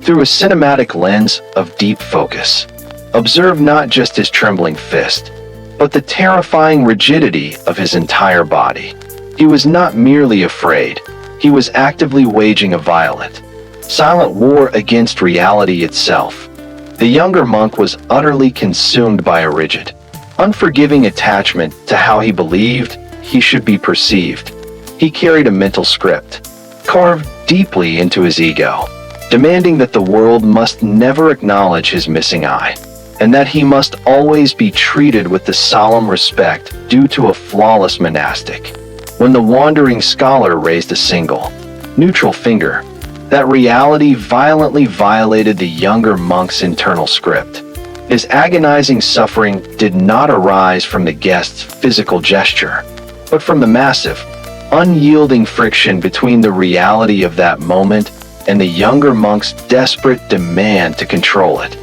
Through a cinematic lens of deep focus, observe not just his trembling fist, but the terrifying rigidity of his entire body. He was not merely afraid, he was actively waging a violent, silent war against reality itself. The younger monk was utterly consumed by a rigid, unforgiving attachment to how he believed he should be perceived. He carried a mental script, carved deeply into his ego, demanding that the world must never acknowledge his missing eye, and that he must always be treated with the solemn respect due to a flawless monastic. When the wandering scholar raised a single, neutral finger, that reality violently violated the younger monk's internal script. His agonizing suffering did not arise from the guest's physical gesture, but from the massive, unyielding friction between the reality of that moment and the younger monk's desperate demand to control it.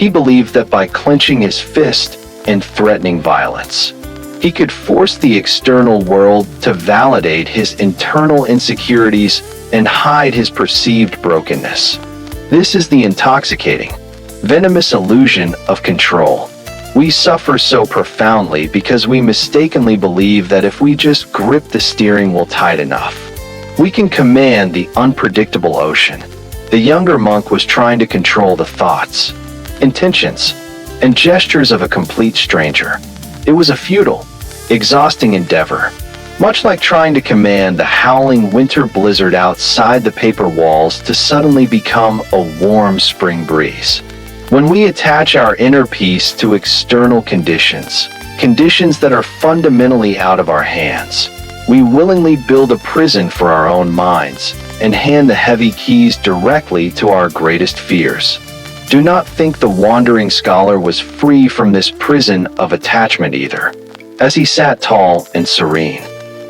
He believed that by clenching his fist and threatening violence, he could force the external world to validate his internal insecurities and hide his perceived brokenness. This is the intoxicating, venomous illusion of control. We suffer so profoundly because we mistakenly believe that if we just grip the steering wheel tight enough, we can command the unpredictable ocean. The younger monk was trying to control the thoughts, intentions, and gestures of a complete stranger. It was a futile, exhausting endeavor, much like trying to command the howling winter blizzard outside the paper walls to suddenly become a warm spring breeze. When we attach our inner peace to external conditions, conditions that are fundamentally out of our hands, we willingly build a prison for our own minds and hand the heavy keys directly to our greatest fears. Do not think the wandering scholar was free from this prison of attachment either. as he sat tall and serene,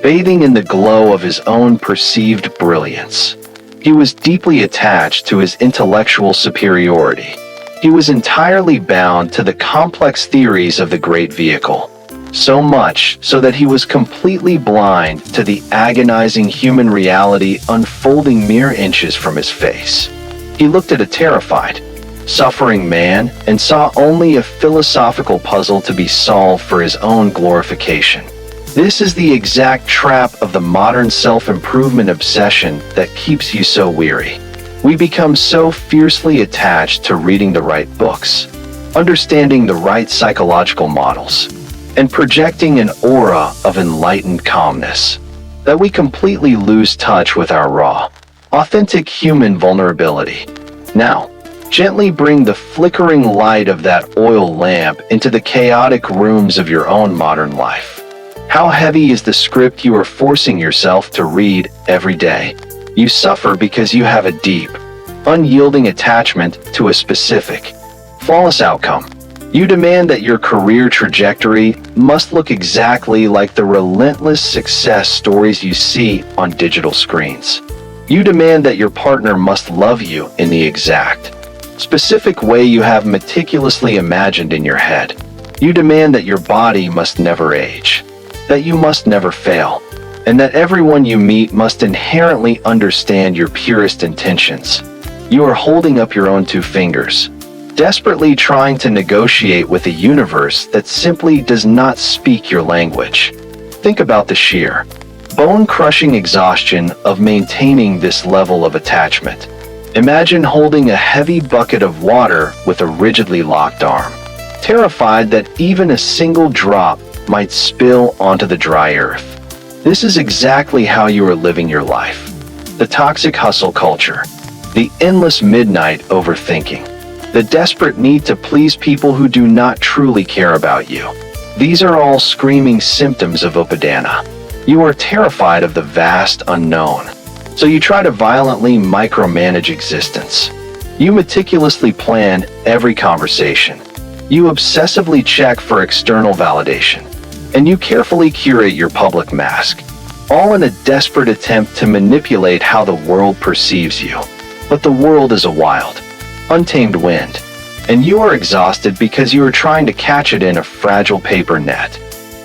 bathing in the glow of his own perceived brilliance. He was deeply attached to his intellectual superiority. He was entirely bound to the complex theories of the great vehicle, so much so that he was completely blind to the agonizing human reality unfolding mere inches from his face. He looked at a terrified, suffering man and saw only a philosophical puzzle to be solved for his own glorification. This is the exact trap of the modern self-improvement obsession that keeps you so weary. We become so fiercely attached to reading the right books, understanding the right psychological models, and projecting an aura of enlightened calmness, that we completely lose touch with our raw, authentic human vulnerability. Now, gently bring the flickering light of that oil lamp into the chaotic rooms of your own modern life. How heavy is the script you are forcing yourself to read every day? You suffer because you have a deep, unyielding attachment to a specific, flawless outcome. You demand that your career trajectory must look exactly like the relentless success stories you see on digital screens. You demand that your partner must love you in the exact, specific way you have meticulously imagined in your head. You demand that your body must never age, that you must never fail, and that everyone you meet must inherently understand your purest intentions. You are holding up your own two fingers, desperately trying to negotiate with a universe that simply does not speak your language. Think about the sheer, bone-crushing exhaustion of maintaining this level of attachment. Imagine holding a heavy bucket of water with a rigidly locked arm, terrified that even a single drop might spill onto the dry earth. This is exactly how you are living your life. The toxic hustle culture, the endless midnight overthinking, the desperate need to please people who do not truly care about you. These are all screaming symptoms of upadana. You are terrified of the vast unknown, so you try to violently micromanage existence. You meticulously plan every conversation. You obsessively check for external validation, and you carefully curate your public mask, all in a desperate attempt to manipulate how the world perceives you. But the world is a wild, untamed wind, and you are exhausted because you are trying to catch it in a fragile paper net.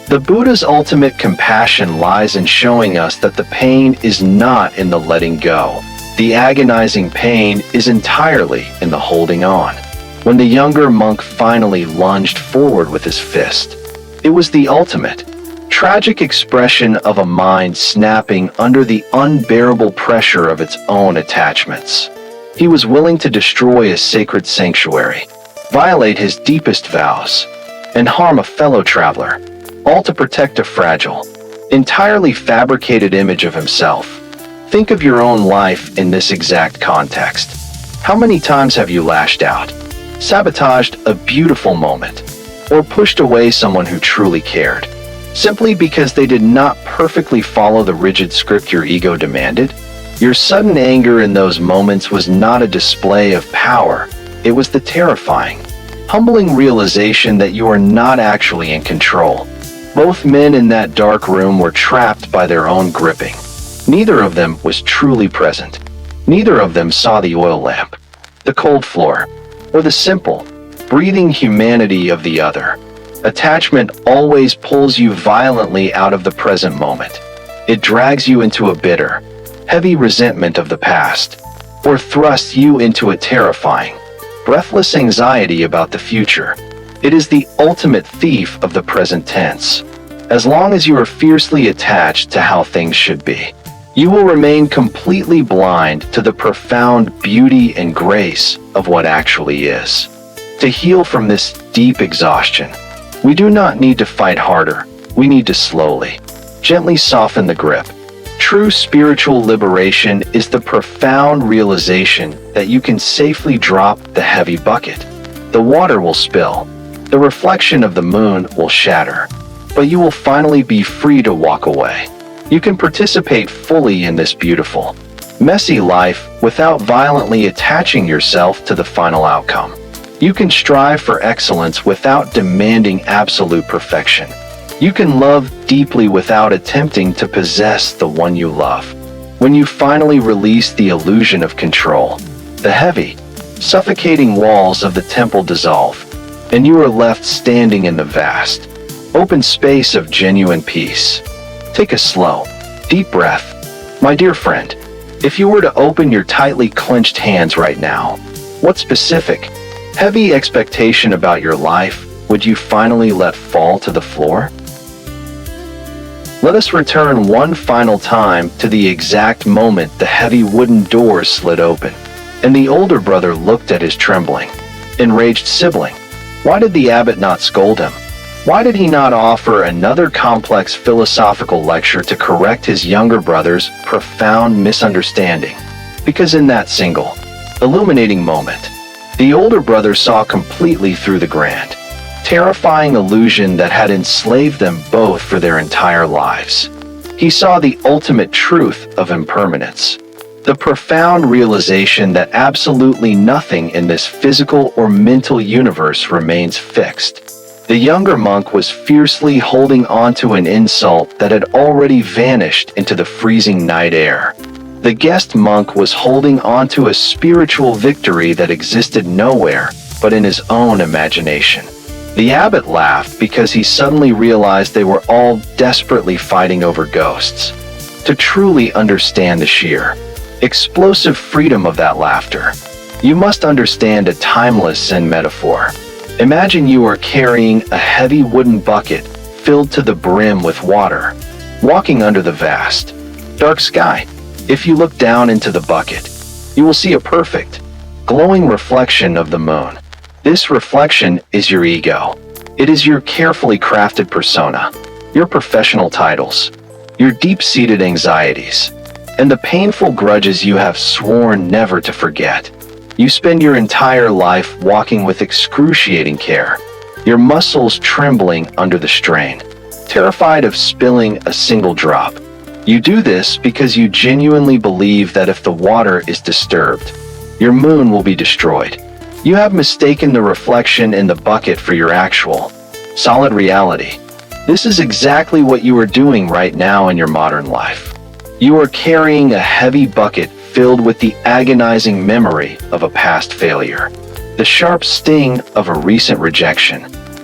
The Buddha's ultimate compassion lies in showing us that the pain is not in the letting go. The agonizing pain is entirely in the holding on. When the younger monk finally lunged forward with his fist, it was the ultimate, tragic expression of a mind snapping under the unbearable pressure of its own attachments. He was willing to destroy a sacred sanctuary, violate his deepest vows, and harm a fellow traveler, all to protect a fragile, entirely fabricated image of himself. Think of your own life in this exact context. How many times have you lashed out, sabotaged a beautiful moment, or pushed away someone who truly cared, simply because they did not perfectly follow the rigid script your ego demanded? Your sudden anger in those moments was not a display of power. It was the terrifying, humbling realization that you are not actually in control. Both men in that dark room were trapped by their own gripping. Neither of them was truly present. Neither of them saw the oil lamp, the cold floor, or the simple, breathing humanity of the other. Attachment always pulls you violently out of the present moment. It drags you into a bitter, heavy resentment of the past, or thrusts you into a terrifying, breathless anxiety about the future. It is the ultimate thief of the present tense. As long as you are fiercely attached to how things should be, you will remain completely blind to the profound beauty and grace of what actually is. To heal from this deep exhaustion, we do not need to fight harder. We need to slowly, gently soften the grip. True spiritual liberation is the profound realization that you can safely drop the heavy bucket. The water will spill. The reflection of the moon will shatter. But you will finally be free to walk away. You can participate fully in this beautiful, messy life without violently attaching yourself to the final outcome. You can strive for excellence without demanding absolute perfection. You can love deeply without attempting to possess the one you love. When you finally release the illusion of control, the heavy, suffocating walls of the temple dissolve, and you are left standing in the vast, open space of genuine peace. Take a slow, deep breath. My dear friend, if you were to open your tightly clenched hands right now, what specific, heavy expectation about your life would you finally let fall to the floor? Let us return one final time to the exact moment the heavy wooden doors slid open, and the older brother looked at his trembling, enraged sibling. Why did the abbot not scold him? Why did he not offer another complex philosophical lecture to correct his younger brother's profound misunderstanding? Because in that single, illuminating moment, the older brother saw completely through the grand, terrifying illusion that had enslaved them both for their entire lives. He saw the ultimate truth of impermanence, the profound realization that absolutely nothing in this physical or mental universe remains fixed. The younger monk was fiercely holding onto an insult that had already vanished into the freezing night air. The guest monk was holding onto a spiritual victory that existed nowhere but in his own imagination. The abbot laughed because he suddenly realized they were all desperately fighting over ghosts. To truly understand the sheer, explosive freedom of that laughter, you must understand a timeless Zen metaphor. Imagine you are carrying a heavy wooden bucket filled to the brim with water, walking under the vast, dark sky. If you look down into the bucket, you will see a perfect, glowing reflection of the moon. This reflection is your ego. It is your carefully crafted persona, your professional titles, your deep-seated anxieties, and the painful grudges you have sworn never to forget. You spend your entire life walking with excruciating care, your muscles trembling under the strain, terrified of spilling a single drop. You do this because you genuinely believe that if the water is disturbed, your moon will be destroyed. You have mistaken the reflection in the bucket for your actual, solid reality. This is exactly what you are doing right now in your modern life. You are carrying a heavy bucket filled with the agonizing memory of a past failure, the sharp sting of a recent rejection,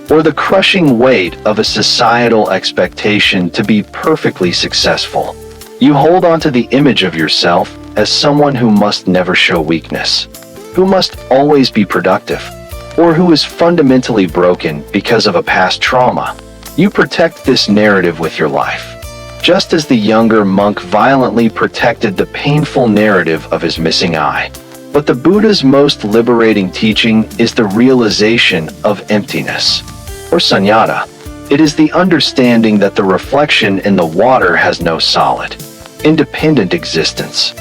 or the crushing weight of a societal expectation to be perfectly successful. You hold on to the image of yourself as someone who must never show weakness, who must always be productive, or who is fundamentally broken because of a past trauma. You protect this narrative with your life, just as the younger monk violently protected the painful narrative of his missing eye. But the Buddha's most liberating teaching is the realization of emptiness, or sunyata. It is the understanding that the reflection in the water has no solid, independent existence.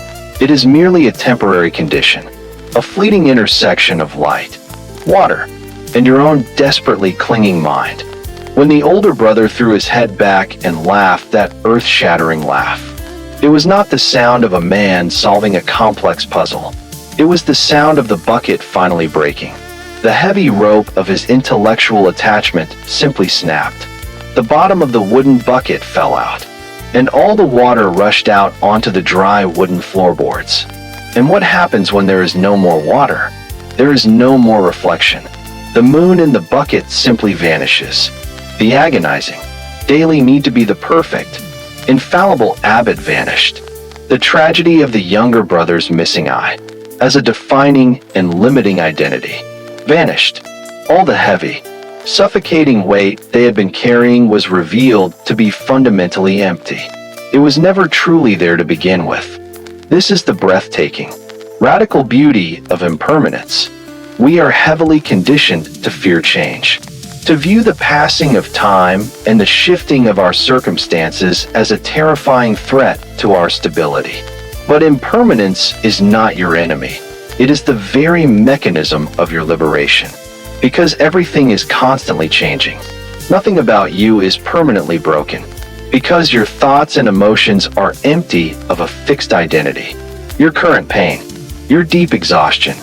It is merely a temporary condition, a fleeting intersection of light, water, and your own desperately clinging mind. When the older brother threw his head back and laughed that earth-shattering laugh, it was not the sound of a man solving a complex puzzle. It was the sound of the bucket finally breaking. The heavy rope of his intellectual attachment simply snapped. The bottom of the wooden bucket fell out, and all the water rushed out onto the dry wooden floorboards. And what happens when there is no more water? There is no more reflection. The moon in the bucket simply vanishes. The agonizing, daily need to be the perfect, infallible abbot vanished. The tragedy of the younger brother's missing eye, as a defining and limiting identity, vanished. All the heavy, suffocating weight they had been carrying was revealed to be fundamentally empty. It was never truly there to begin with. This is the breathtaking, radical beauty of impermanence. We are heavily conditioned to fear change, to view the passing of time and the shifting of our circumstances as a terrifying threat to our stability. But impermanence is not your enemy. It is the very mechanism of your liberation. Because everything is constantly changing. Nothing about you is permanently broken. Because your thoughts and emotions are empty of a fixed identity. Your current pain, your deep exhaustion,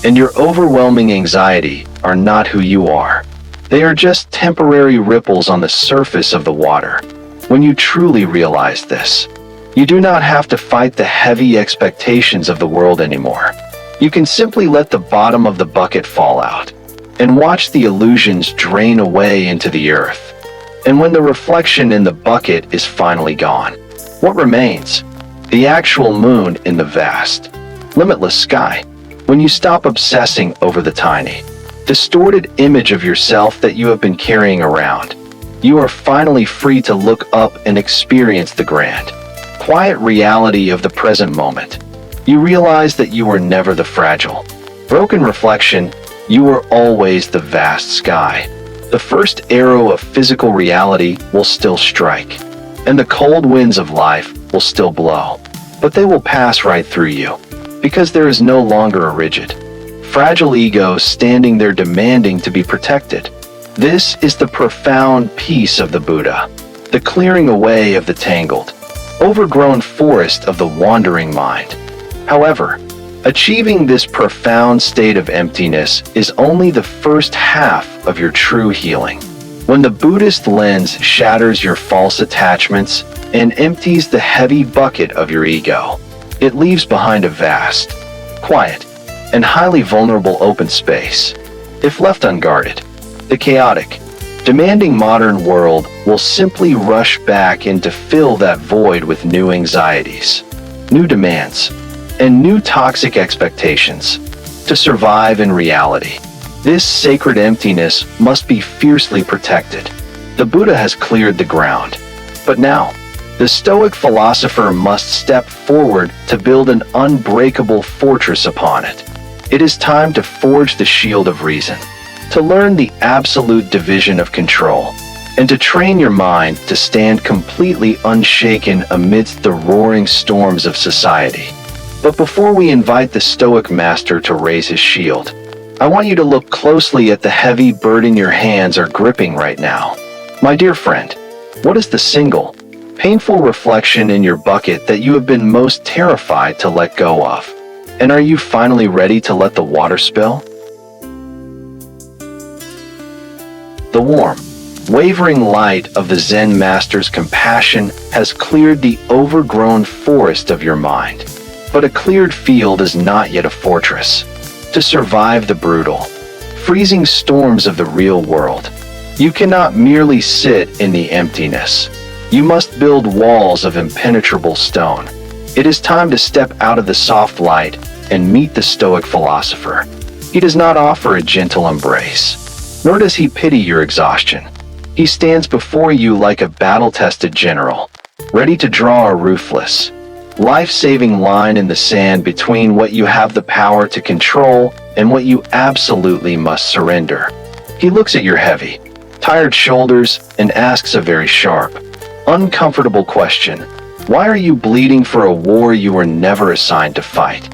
and your overwhelming anxiety are not who you are. They are just temporary ripples on the surface of the water. When you truly realize this, you do not have to fight the heavy expectations of the world anymore. You can simply let the bottom of the bucket fall out and watch the illusions drain away into the earth. And when the reflection in the bucket is finally gone, what remains? The actual moon in the vast, limitless sky. When you stop obsessing over the tiny, distorted image of yourself that you have been carrying around, you are finally free to look up and experience the grand, quiet reality of the present moment. You realize that you were never the fragile, broken reflection. You were always the vast sky. The first arrow of physical reality will still strike, and the cold winds of life will still blow, but they will pass right through you, because there is no longer a rigid, fragile ego standing there demanding to be protected. This is the profound peace of the Buddha, the clearing away of the tangled, overgrown forest of the wandering mind. However, achieving this profound state of emptiness is only the first half of your true healing. When the Buddhist lens shatters your false attachments and empties the heavy bucket of your ego, it leaves behind a vast, quiet, and highly vulnerable open space. If left unguarded, the chaotic, demanding modern world will simply rush back in to fill that void with new anxieties, new demands, and new toxic expectations. To survive in reality, this sacred emptiness must be fiercely protected. The Buddha has cleared the ground, but now, the Stoic philosopher must step forward to build an unbreakable fortress upon it. It is time to forge the shield of reason, to learn the absolute division of control, and to train your mind to stand completely unshaken amidst the roaring storms of society. But before we invite the Stoic master to raise his shield, I want you to look closely at the heavy burden your hands are gripping right now. My dear friend, what is the single, painful reflection in your bucket that you have been most terrified to let go of? And are you finally ready to let the water spill? The warm, wavering light of the Zen master's compassion has cleared the overgrown forest of your mind. But a cleared field is not yet a fortress. To survive the brutal, freezing storms of the real world, you cannot merely sit in the emptiness. You must build walls of impenetrable stone. It is time to step out of the soft light and meet the Stoic philosopher. He does not offer a gentle embrace, nor does he pity your exhaustion. He stands before you like a battle-tested general, ready to draw a ruthless, life-saving line in the sand between what you have the power to control and what you absolutely must surrender. He looks at your heavy, tired shoulders and asks a very sharp, uncomfortable question. Why are you bleeding for a war you were never assigned to fight?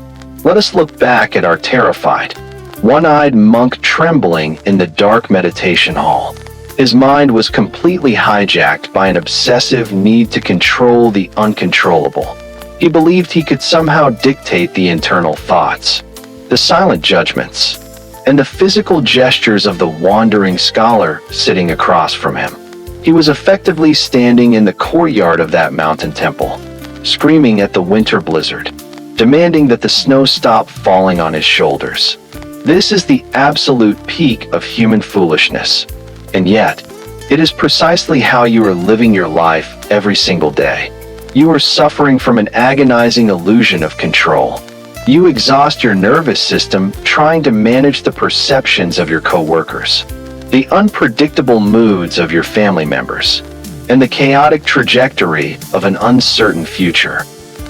Let us look back at our terrified, one-eyed monk trembling in the dark meditation hall. His mind was completely hijacked by an obsessive need to control the uncontrollable. He believed he could somehow dictate the internal thoughts, the silent judgments, and the physical gestures of the wandering scholar sitting across from him. He was effectively standing in the courtyard of that mountain temple, screaming at the winter blizzard, demanding that the snow stop falling on his shoulders. This is the absolute peak of human foolishness, and yet, it is precisely how you are living your life every single day. You are suffering from an agonizing illusion of control. You exhaust your nervous system trying to manage the perceptions of your coworkers, the unpredictable moods of your family members, and the chaotic trajectory of an uncertain future.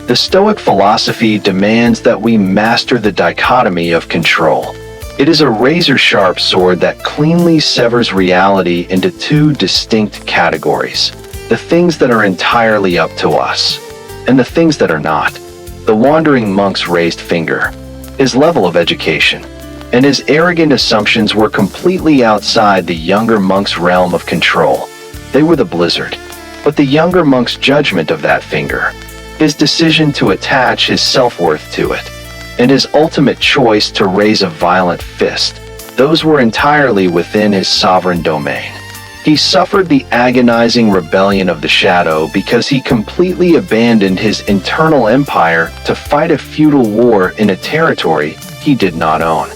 The Stoic philosophy demands that we master the dichotomy of control. It is a razor-sharp sword that cleanly severs reality into two distinct categories: the things that are entirely up to us, and the things that are not. The wandering monk's raised finger, his level of education, and his arrogant assumptions were completely outside the younger monk's realm of control. They were the blizzard, but the younger monk's judgment of that finger, his decision to attach his self-worth to it, and his ultimate choice to raise a violent fist, those were entirely within his sovereign domain. He suffered the agonizing rebellion of the shadow because he completely abandoned his internal empire to fight a feudal war in a territory he did not own.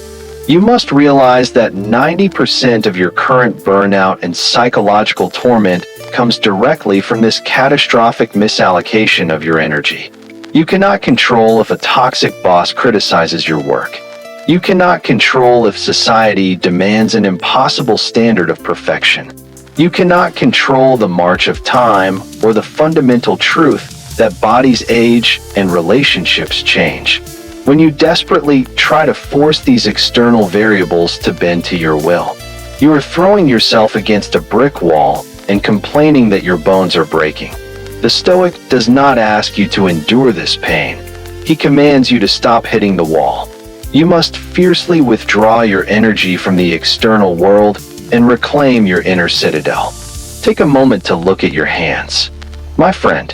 You must realize that 90% of your current burnout and psychological torment comes directly from this catastrophic misallocation of your energy. You cannot control if a toxic boss criticizes your work. You cannot control if society demands an impossible standard of perfection. You cannot control the march of time or the fundamental truth that bodies age and relationships change. When you desperately try to force these external variables to bend to your will, you are throwing yourself against a brick wall and complaining that your bones are breaking. The Stoic does not ask you to endure this pain. He commands you to stop hitting the wall. You must fiercely withdraw your energy from the external world and reclaim your inner citadel. Take a moment to look at your hands. My friend,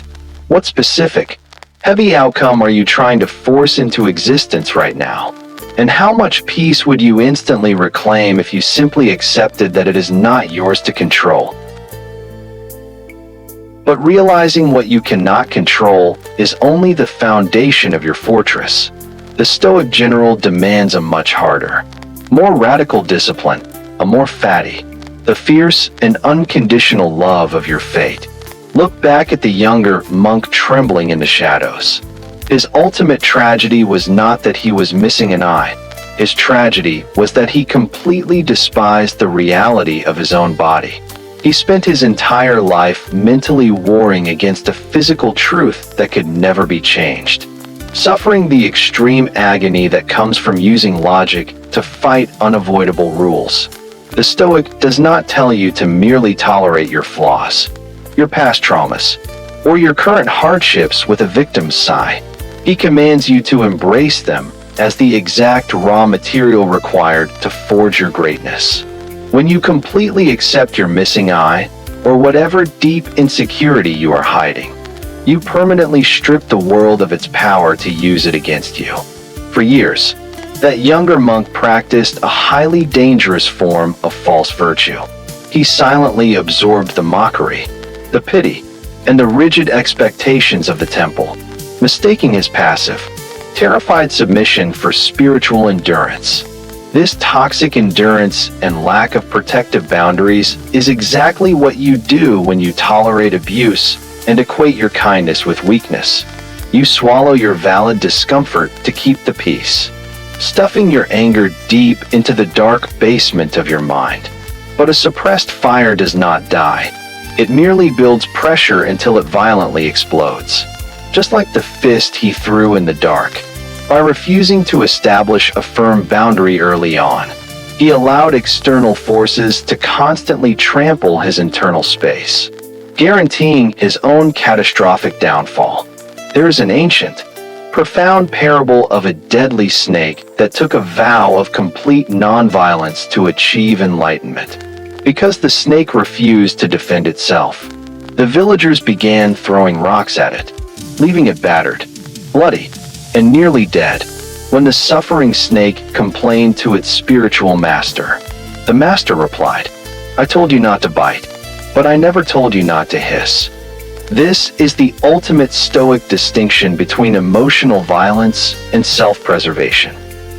what specific, heavy outcome are you trying to force into existence right now? And how much peace would you instantly reclaim if you simply accepted that it is not yours to control? But realizing what you cannot control is only the foundation of your fortress. The Stoic general demands a much harder, more radical discipline, a more fatty, the fierce and unconditional love of your fate. Look back at the younger monk trembling in the shadows. His ultimate tragedy was not that he was missing an eye. His tragedy was that he completely despised the reality of his own body. He spent his entire life mentally warring against a physical truth that could never be changed, suffering the extreme agony that comes from using logic to fight unavoidable rules. The Stoic does not tell you to merely tolerate your flaws, your past traumas, or your current hardships with a victim's sigh. He commands you to embrace them as the exact raw material required to forge your greatness. When you completely accept your missing eye, or whatever deep insecurity you are hiding, you permanently strip the world of its power to use it against you. For years, that younger monk practiced a highly dangerous form of false virtue. He silently absorbed the mockery, the pity, and the rigid expectations of the temple, mistaking his passive, terrified submission for spiritual endurance. This toxic endurance and lack of protective boundaries is exactly what you do when you tolerate abuse and equate your kindness with weakness. You swallow your valid discomfort to keep the peace, stuffing your anger deep into the dark basement of your mind. But a suppressed fire does not die. It merely builds pressure until it violently explodes. Just like the fist he threw in the dark. By refusing to establish a firm boundary early on, he allowed external forces to constantly trample his internal space, guaranteeing his own catastrophic downfall. There is an ancient, profound parable of a deadly snake that took a vow of complete nonviolence to achieve enlightenment. Because the snake refused to defend itself, the villagers began throwing rocks at it, leaving it battered, bloody, and nearly dead. When the suffering snake complained to its spiritual master, the master replied, "I told you not to bite, but I never told you not to hiss." This is the ultimate Stoic distinction between emotional violence and self-preservation.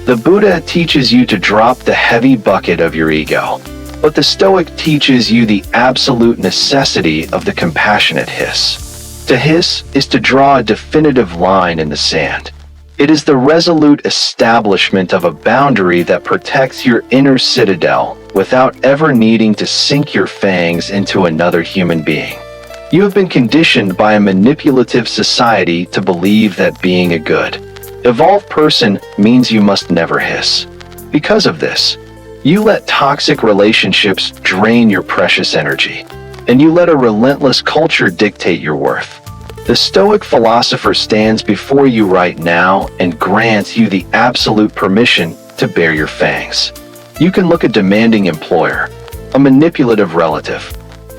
The Buddha teaches you to drop the heavy bucket of your ego, but the Stoic teaches you the absolute necessity of the compassionate hiss. To hiss is to draw a definitive line in the sand. It is the resolute establishment of a boundary that protects your inner citadel without ever needing to sink your fangs into another human being. You have been conditioned by a manipulative society to believe that being a good, evolved person means you must never hiss. Because of this, you let toxic relationships drain your precious energy, and you let a relentless culture dictate your worth. The Stoic philosopher stands before you right now and grants you the absolute permission to bare your fangs. You can look a demanding employer, a manipulative relative,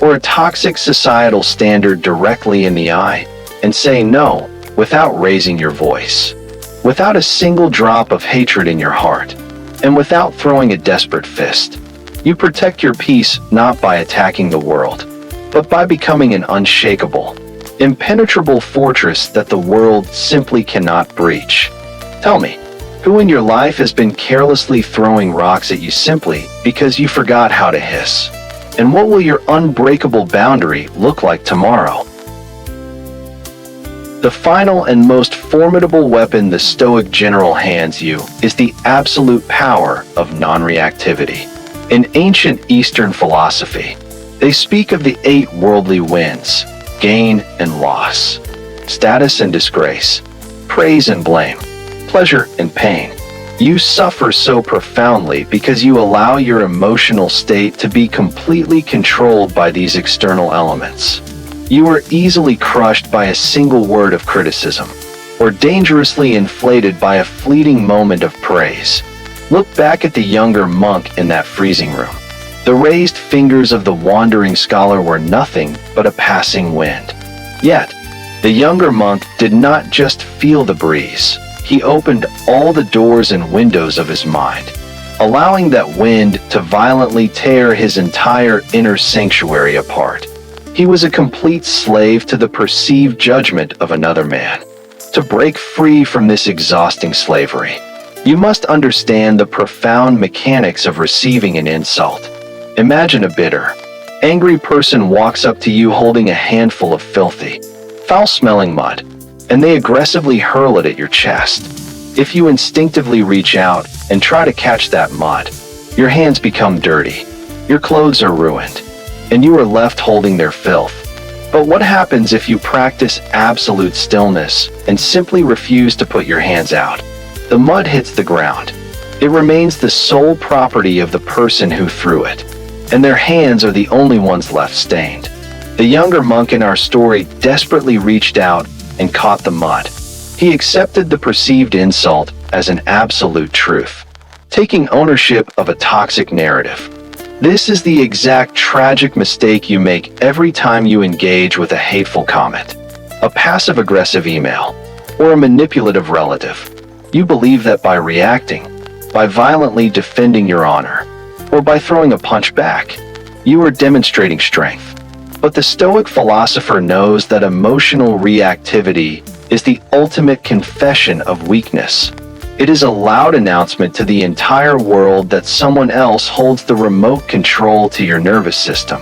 or a toxic societal standard directly in the eye and say no without raising your voice, without a single drop of hatred in your heart. and without throwing a desperate fist. You protect your peace not by attacking the world, but by becoming an unshakable, impenetrable fortress that the world simply cannot breach. Tell me, who in your life has been carelessly throwing rocks at you simply because you forgot how to hiss? And what will your unbreakable boundary look like tomorrow? The final and most formidable weapon the Stoic general hands you is the absolute power of non-reactivity. In ancient Eastern philosophy, they speak of the 8 worldly winds: gain and loss, status and disgrace, praise and blame, pleasure and pain. You suffer so profoundly because you allow your emotional state to be completely controlled by these external elements. You are easily crushed by a single word of criticism, or dangerously inflated by a fleeting moment of praise. Look back at the younger monk in that freezing room. The raised fingers of the wandering scholar were nothing but a passing wind. Yet, the younger monk did not just feel the breeze. He opened all the doors and windows of his mind, allowing that wind to violently tear his entire inner sanctuary apart. He was a complete slave to the perceived judgment of another man. To break free from this exhausting slavery, you must understand the profound mechanics of receiving an insult. Imagine a bitter, angry person walks up to you holding a handful of filthy, foul-smelling mud, and they aggressively hurl it at your chest. If you instinctively reach out and try to catch that mud, your hands become dirty, your clothes are ruined, and you are left holding their filth. But what happens if you practice absolute stillness and simply refuse to put your hands out? The mud hits the ground. It remains the sole property of the person who threw it, and their hands are the only ones left stained. The younger monk in our story desperately reached out and caught the mud. He accepted the perceived insult as an absolute truth, taking ownership of a toxic narrative. This is the exact tragic mistake you make every time you engage with a hateful comment, a passive-aggressive email, or a manipulative relative. You believe that by reacting, by violently defending your honor, or by throwing a punch back, you are demonstrating strength. But the Stoic philosopher knows that emotional reactivity is the ultimate confession of weakness. It is a loud announcement to the entire world that someone else holds the remote control to your nervous system.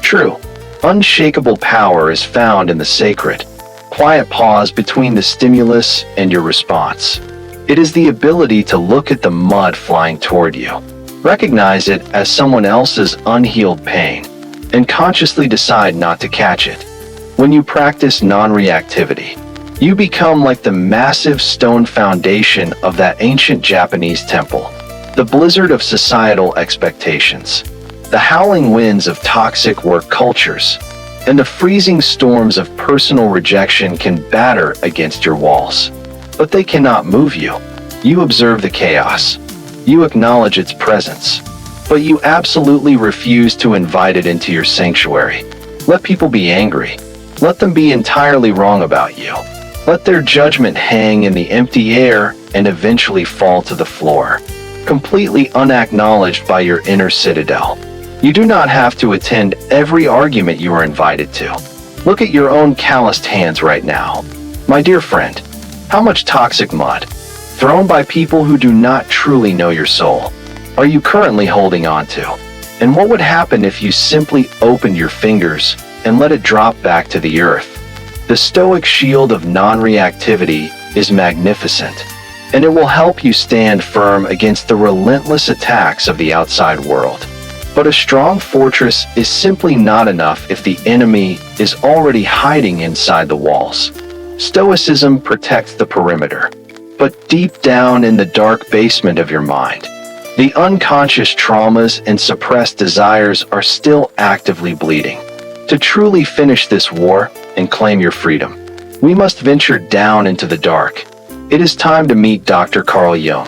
True, unshakable power is found in the sacred, quiet pause between the stimulus and your response. It is the ability to look at the mud flying toward you, recognize it as someone else's unhealed pain, and consciously decide not to catch it. When you practice non-reactivity, you become like the massive stone foundation of that ancient Japanese temple, the blizzard of societal expectations, the howling winds of toxic work cultures, and the freezing storms of personal rejection can batter against your walls. But they cannot move you. You observe the chaos. You acknowledge its presence. But you absolutely refuse to invite it into your sanctuary. Let people be angry. Let them be entirely wrong about you. Let their judgment hang in the empty air and eventually fall to the floor, completely unacknowledged by your inner citadel. You do not have to attend every argument you are invited to. Look at your own calloused hands right now. My dear friend, how much toxic mud, thrown by people who do not truly know your soul, are you currently holding on to? And what would happen if you simply opened your fingers and let it drop back to the earth? The Stoic shield of non-reactivity is magnificent, and it will help you stand firm against the relentless attacks of the outside world. But a strong fortress is simply not enough if the enemy is already hiding inside the walls. Stoicism protects the perimeter, but deep down in the dark basement of your mind, the unconscious traumas and suppressed desires are still actively bleeding. To truly finish this war and claim your freedom, we must venture down into the dark. It is time to meet Dr. Carl Jung.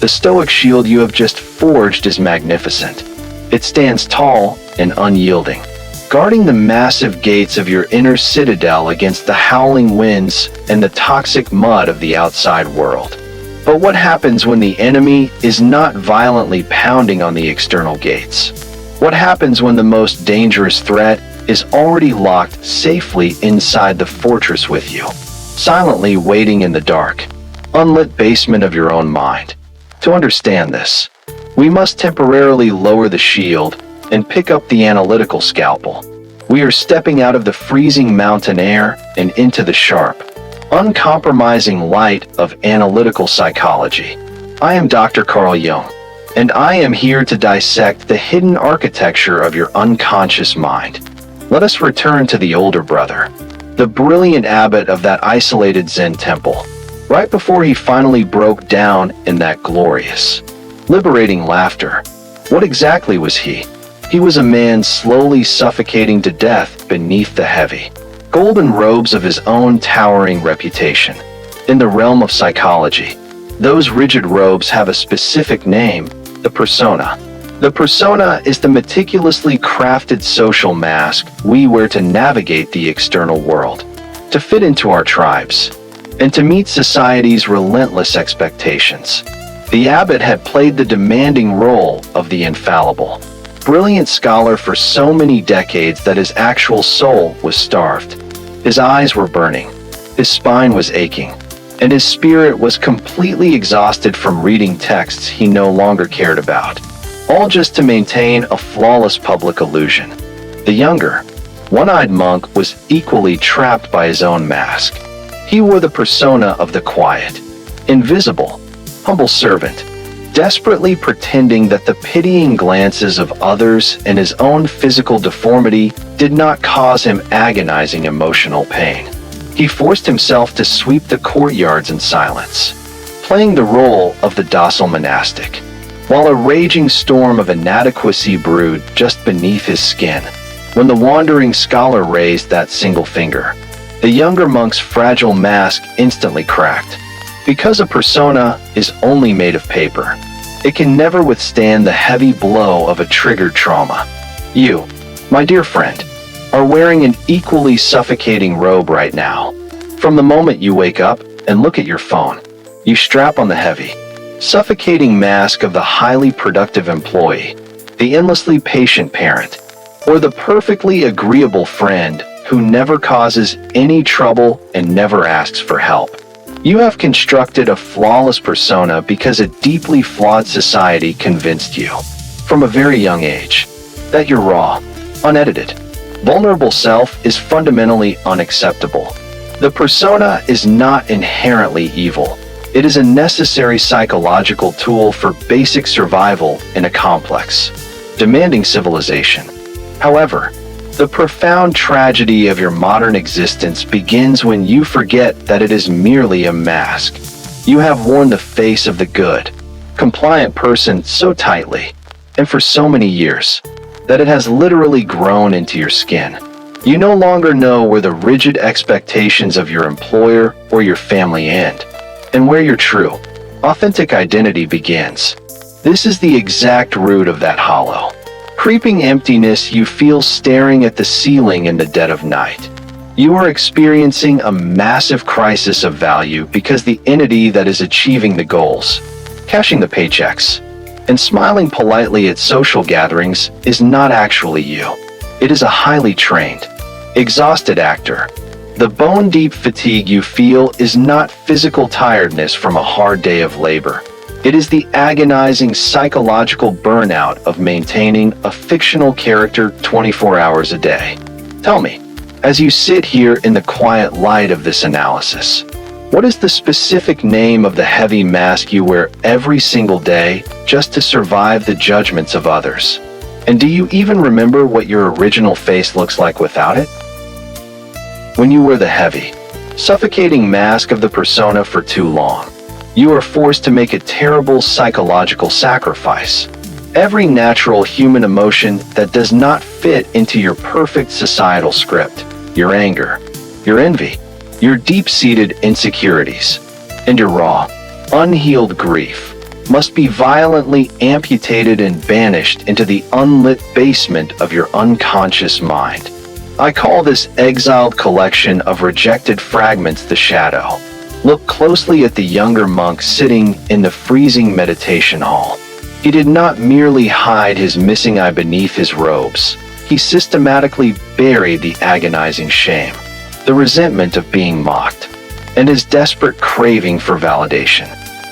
The Stoic shield you have just forged is magnificent. It stands tall and unyielding, guarding the massive gates of your inner citadel against the howling winds and the toxic mud of the outside world. But what happens when the enemy is not violently pounding on the external gates? What happens when the most dangerous threat is already locked safely inside the fortress with you, silently waiting in the dark, unlit basement of your own mind? To understand this, we must temporarily lower the shield and pick up the analytical scalpel. We are stepping out of the freezing mountain air and into the sharp, uncompromising light of analytical psychology. I am Dr. Carl Jung, and I am here to dissect the hidden architecture of your unconscious mind. Let us return to the older brother, the brilliant abbot of that isolated Zen temple, right before he finally broke down in that glorious, liberating laughter. What exactly was he? He was a man slowly suffocating to death beneath the heavy, golden robes of his own towering reputation. In the realm of psychology, those rigid robes have a specific name: the persona. The persona is the meticulously crafted social mask we wear to navigate the external world, to fit into our tribes, and to meet society's relentless expectations. The abbot had played the demanding role of the infallible, brilliant scholar for so many decades that his actual soul was starved. His eyes were burning, his spine was aching, and his spirit was completely exhausted from reading texts he no longer cared about, all just to maintain a flawless public illusion. The younger, one-eyed monk was equally trapped by his own mask. He wore the persona of the quiet, invisible, humble servant, desperately pretending that the pitying glances of others and his own physical deformity did not cause him agonizing emotional pain. He forced himself to sweep the courtyards in silence, playing the role of the docile monastic, while a raging storm of inadequacy brewed just beneath his skin. When the wandering scholar raised that single finger, the younger monk's fragile mask instantly cracked. Because a persona is only made of paper, it can never withstand the heavy blow of a triggered trauma. You, my dear friend, are wearing an equally suffocating robe right now. From the moment you wake up and look at your phone, you strap on the heavy, suffocating mask of the highly productive employee, the endlessly patient parent, or the perfectly agreeable friend who never causes any trouble and never asks for help. You have constructed a flawless persona because a deeply flawed society convinced you, from a very young age, that your raw, unedited, vulnerable self is fundamentally unacceptable. The persona is not inherently evil. It is a necessary psychological tool for basic survival in a complex, demanding civilization. However, the profound tragedy of your modern existence begins when you forget that it is merely a mask. You have worn the face of the good, compliant person so tightly, and for so many years, that it has literally grown into your skin. You no longer know where the rigid expectations of your employer or your family end, and where your true, authentic identity begins. This is the exact root of that hollow, creeping emptiness you feel staring at the ceiling in the dead of night. You are experiencing a massive crisis of value because the entity that is achieving the goals, cashing the paychecks, and smiling politely at social gatherings is not actually you. It is a highly trained, exhausted actor. The bone-deep fatigue you feel is not physical tiredness from a hard day of labor. It is the agonizing psychological burnout of maintaining a fictional character 24 hours a day. Tell me, as you sit here in the quiet light of this analysis, what is the specific name of the heavy mask you wear every single day just to survive the judgments of others? And do you even remember what your original face looks like without it? When you wear the heavy, suffocating mask of the persona for too long, you are forced to make a terrible psychological sacrifice. Every natural human emotion that does not fit into your perfect societal script, your anger, your envy, your deep-seated insecurities, and your raw, unhealed grief, must be violently amputated and banished into the unlit basement of your unconscious mind. I call this exiled collection of rejected fragments the shadow. Look closely at the younger monk sitting in the freezing meditation hall. He did not merely hide his missing eye beneath his robes. He systematically buried the agonizing shame, the resentment of being mocked, and his desperate craving for validation.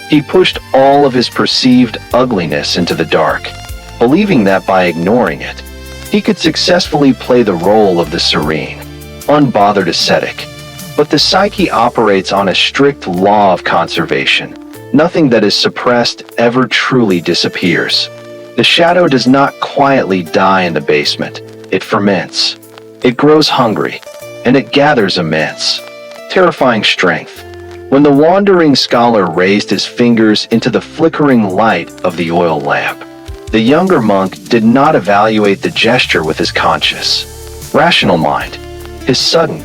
He pushed all of his perceived ugliness into the dark, believing that by ignoring it, he could successfully play the role of the serene, unbothered ascetic. But the psyche operates on a strict law of conservation. Nothing that is suppressed ever truly disappears. The shadow does not quietly die in the basement. It ferments. It grows hungry, and it gathers immense, terrifying strength. When the wandering scholar raised his fingers into the flickering light of the oil lamp, the younger monk did not evaluate the gesture with his conscious, rational mind. His sudden,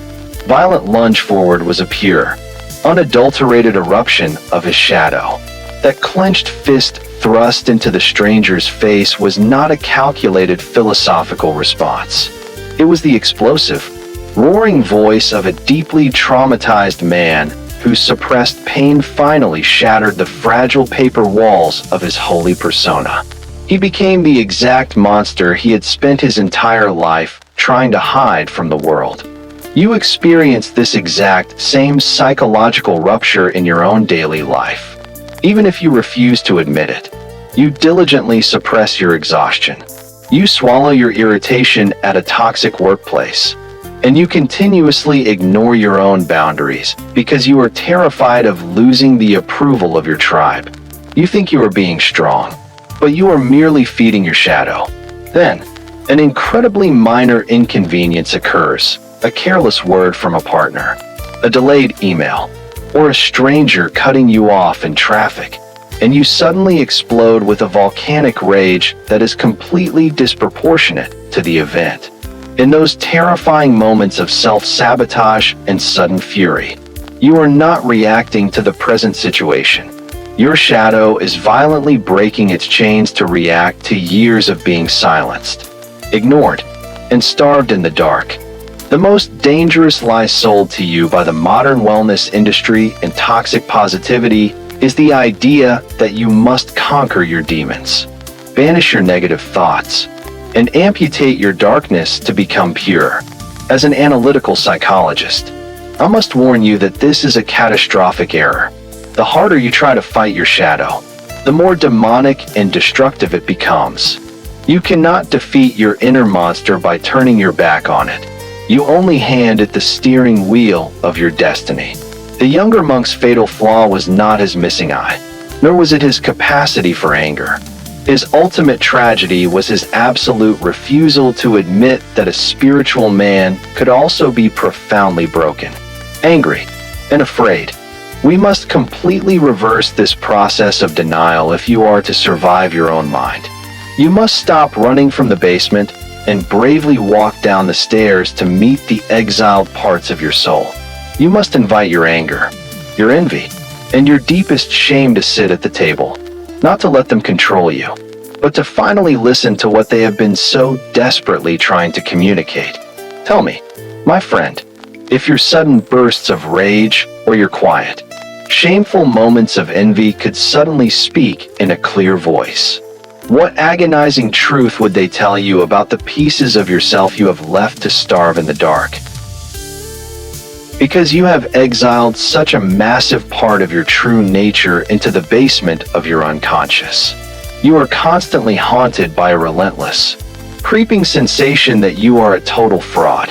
violent lunge forward was a pure, unadulterated eruption of his shadow. That clenched fist thrust into the stranger's face was not a calculated philosophical response. It was the explosive, roaring voice of a deeply traumatized man whose suppressed pain finally shattered the fragile paper walls of his holy persona. He became the exact monster he had spent his entire life trying to hide from the world. You experience this exact same psychological rupture in your own daily life. Even if you refuse to admit it, you diligently suppress your exhaustion. You swallow your irritation at a toxic workplace, and you continuously ignore your own boundaries because you are terrified of losing the approval of your tribe. You think you are being strong, but you are merely feeding your shadow. Then, an incredibly minor inconvenience occurs. A careless word from a partner, a delayed email, or a stranger cutting you off in traffic, and you suddenly explode with a volcanic rage that is completely disproportionate to the event. In those terrifying moments of self-sabotage and sudden fury, you are not reacting to the present situation. Your shadow is violently breaking its chains to react to years of being silenced, ignored, and starved in the dark. The most dangerous lie sold to you by the modern wellness industry and toxic positivity is the idea that you must conquer your demons, banish your negative thoughts, and amputate your darkness to become pure. As an analytical psychologist, I must warn you that this is a catastrophic error. The harder you try to fight your shadow, the more demonic and destructive it becomes. You cannot defeat your inner monster by turning your back on it. You only hand it the steering wheel of your destiny. The younger monk's fatal flaw was not his missing eye, nor was it his capacity for anger. His ultimate tragedy was his absolute refusal to admit that a spiritual man could also be profoundly broken, angry, and afraid. We must completely reverse this process of denial if you are to survive your own mind. You must stop running from the basement and bravely walk down the stairs to meet the exiled parts of your soul. You must invite your anger, your envy, and your deepest shame to sit at the table, not to let them control you, but to finally listen to what they have been so desperately trying to communicate. Tell me, my friend, if your sudden bursts of rage or your quiet, shameful moments of envy could suddenly speak in a clear voice. What agonizing truth would they tell you about the pieces of yourself you have left to starve in the dark? Because you have exiled such a massive part of your true nature into the basement of your unconscious. You are constantly haunted by a relentless, creeping sensation that you are a total fraud.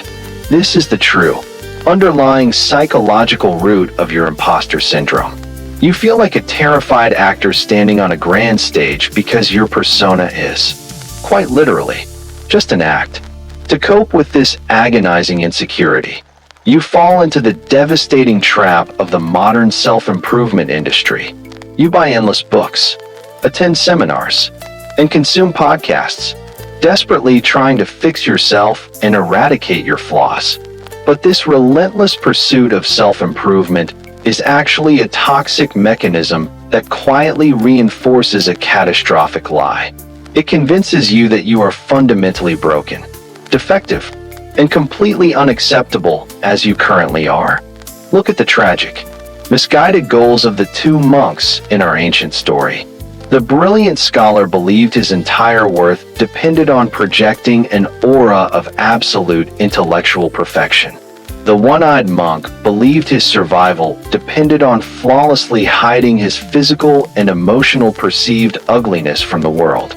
This is the true, underlying psychological root of your imposter syndrome. You feel like a terrified actor standing on a grand stage because your persona is, quite literally, just an act. To cope with this agonizing insecurity, you fall into the devastating trap of the modern self-improvement industry. You buy endless books, attend seminars, and consume podcasts, desperately trying to fix yourself and eradicate your flaws. But this relentless pursuit of self-improvement is actually a toxic mechanism that quietly reinforces a catastrophic lie. It convinces you that you are fundamentally broken, defective, and completely unacceptable as you currently are. Look at the tragic, misguided goals of the two monks in our ancient story. The brilliant scholar believed his entire worth depended on projecting an aura of absolute intellectual perfection. The one-eyed monk believed his survival depended on flawlessly hiding his physical and emotional perceived ugliness from the world.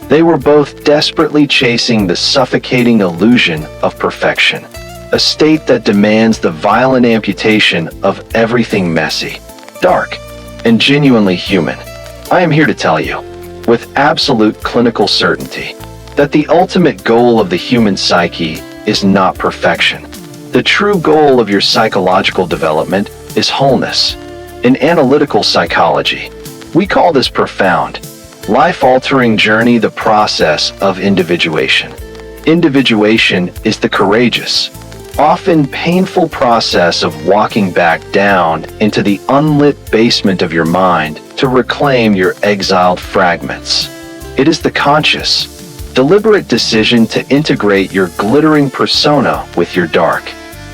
They were both desperately chasing the suffocating illusion of perfection, a state that demands the violent amputation of everything messy, dark, and genuinely human. I am here to tell you, with absolute clinical certainty, that the ultimate goal of the human psyche is not perfection. The true goal of your psychological development is wholeness. In analytical psychology, we call this profound, life-altering journey the process of individuation. Individuation is the courageous, often painful process of walking back down into the unlit basement of your mind to reclaim your exiled fragments. It is the conscious, deliberate decision to integrate your glittering persona with your dark,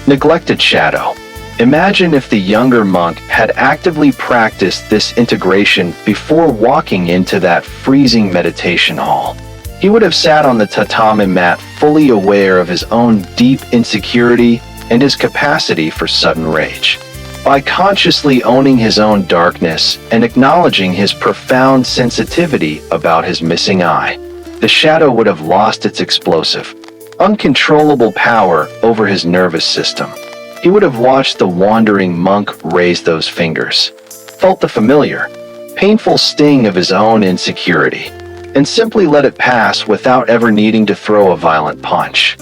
neglected shadow. Imagine if the younger monk had actively practiced this integration before walking into that freezing meditation hall. He would have sat on the tatami mat fully aware of his own deep insecurity and his capacity for sudden rage. By consciously owning his own darkness and acknowledging his profound sensitivity about his missing eye, the shadow would have lost its explosive, uncontrollable power over his nervous system. He would have watched the wandering monk raise those fingers, felt the familiar, painful sting of his own insecurity, and simply let it pass without ever needing to throw a violent punch.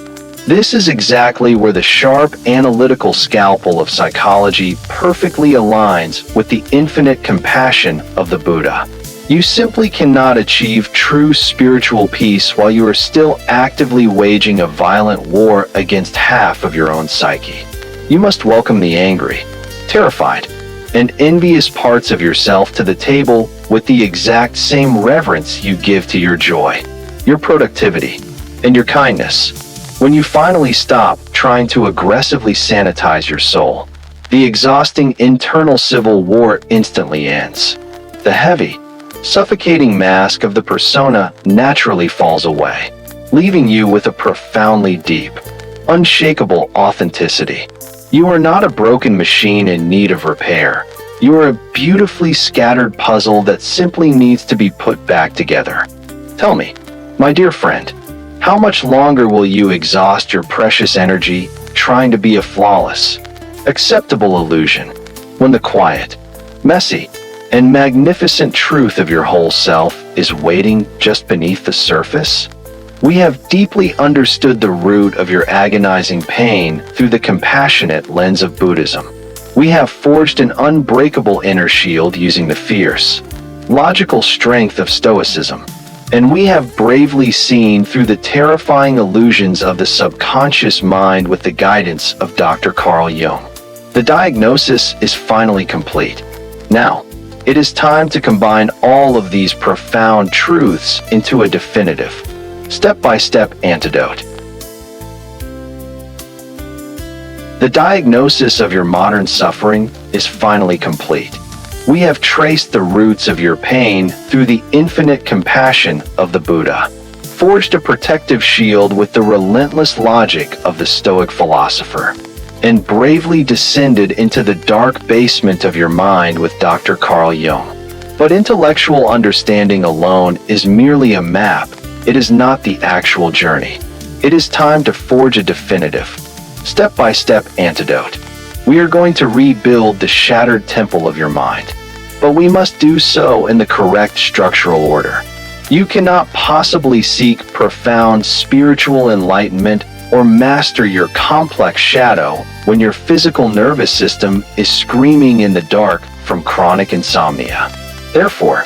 This is exactly where the sharp, analytical scalpel of psychology perfectly aligns with the infinite compassion of the Buddha. You simply cannot achieve true spiritual peace while you are still actively waging a violent war against half of your own psyche. You must welcome the angry, terrified, and envious parts of yourself to the table with the exact same reverence you give to your joy, your productivity, and your kindness. When you finally stop trying to aggressively sanitize your soul, the exhausting internal civil war instantly ends. The heavy, suffocating mask of the persona naturally falls away, leaving you with a profoundly deep, unshakable authenticity. You are not a broken machine in need of repair. You are a beautifully scattered puzzle that simply needs to be put back together. Tell me, my dear friend, how much longer will you exhaust your precious energy trying to be a flawless, acceptable illusion when the quiet, messy, and magnificent truth of your whole self is waiting just beneath the surface? We have deeply understood the root of your agonizing pain through the compassionate lens of Buddhism. We have forged an unbreakable inner shield using the fierce, logical strength of Stoicism, and we have bravely seen through the terrifying illusions of the subconscious mind with the guidance of Dr. Carl Jung. The diagnosis is finally complete. Now, it is time to combine all of these profound truths into a definitive, step-by-step antidote. The diagnosis of your modern suffering is finally complete. We have traced the roots of your pain through the infinite compassion of the Buddha, forged a protective shield with the relentless logic of the Stoic philosopher, and bravely descended into the dark basement of your mind with Dr. Carl Jung. But intellectual understanding alone is merely a map. It is not the actual journey. It is time to forge a definitive, step-by-step antidote. We are going to rebuild the shattered temple of your mind, but we must do so in the correct structural order. You cannot possibly seek profound spiritual enlightenment or master your complex shadow when your physical nervous system is screaming in the dark from chronic insomnia. Therefore,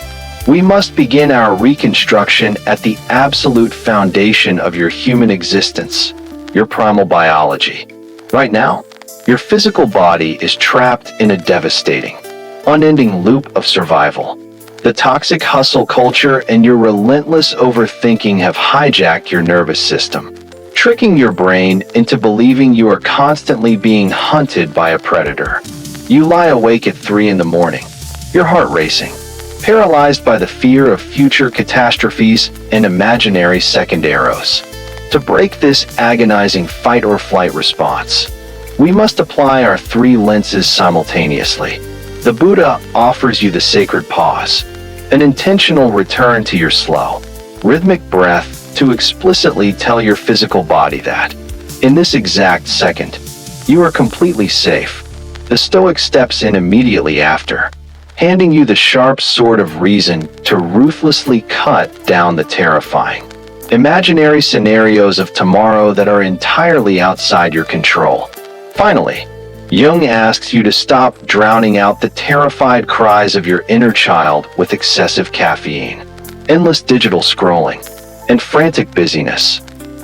we must begin our reconstruction at the absolute foundation of your human existence, your primal biology. Right now, Your physical body is trapped in a devastating, unending loop of survival. The toxic hustle culture and your relentless overthinking have hijacked your nervous system, tricking your brain into believing you are constantly being hunted by a predator. You lie awake at 3 in the morning, your heart racing, paralyzed by the fear of future catastrophes and imaginary second arrows. To break this agonizing fight-or-flight response, we must apply our 3 lenses simultaneously. The Buddha offers you the sacred pause, an intentional return to your slow, rhythmic breath to explicitly tell your physical body that, in this exact second, you are completely safe. The Stoic steps in immediately after, handing you the sharp sword of reason to ruthlessly cut down the terrifying, imaginary scenarios of tomorrow that are entirely outside your control. Finally, Jung asks you to stop drowning out the terrified cries of your inner child with excessive caffeine, endless digital scrolling, and frantic busyness.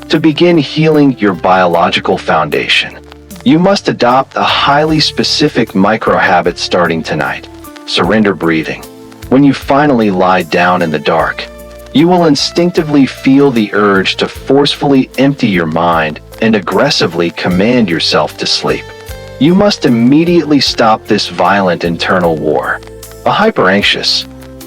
To begin healing your biological foundation, you must adopt a highly specific micro-habit starting tonight: surrender breathing. When you finally lie down in the dark, you will instinctively feel the urge to forcefully empty your mind and aggressively command yourself to sleep. You must immediately stop this violent internal war. A hyper-anxious,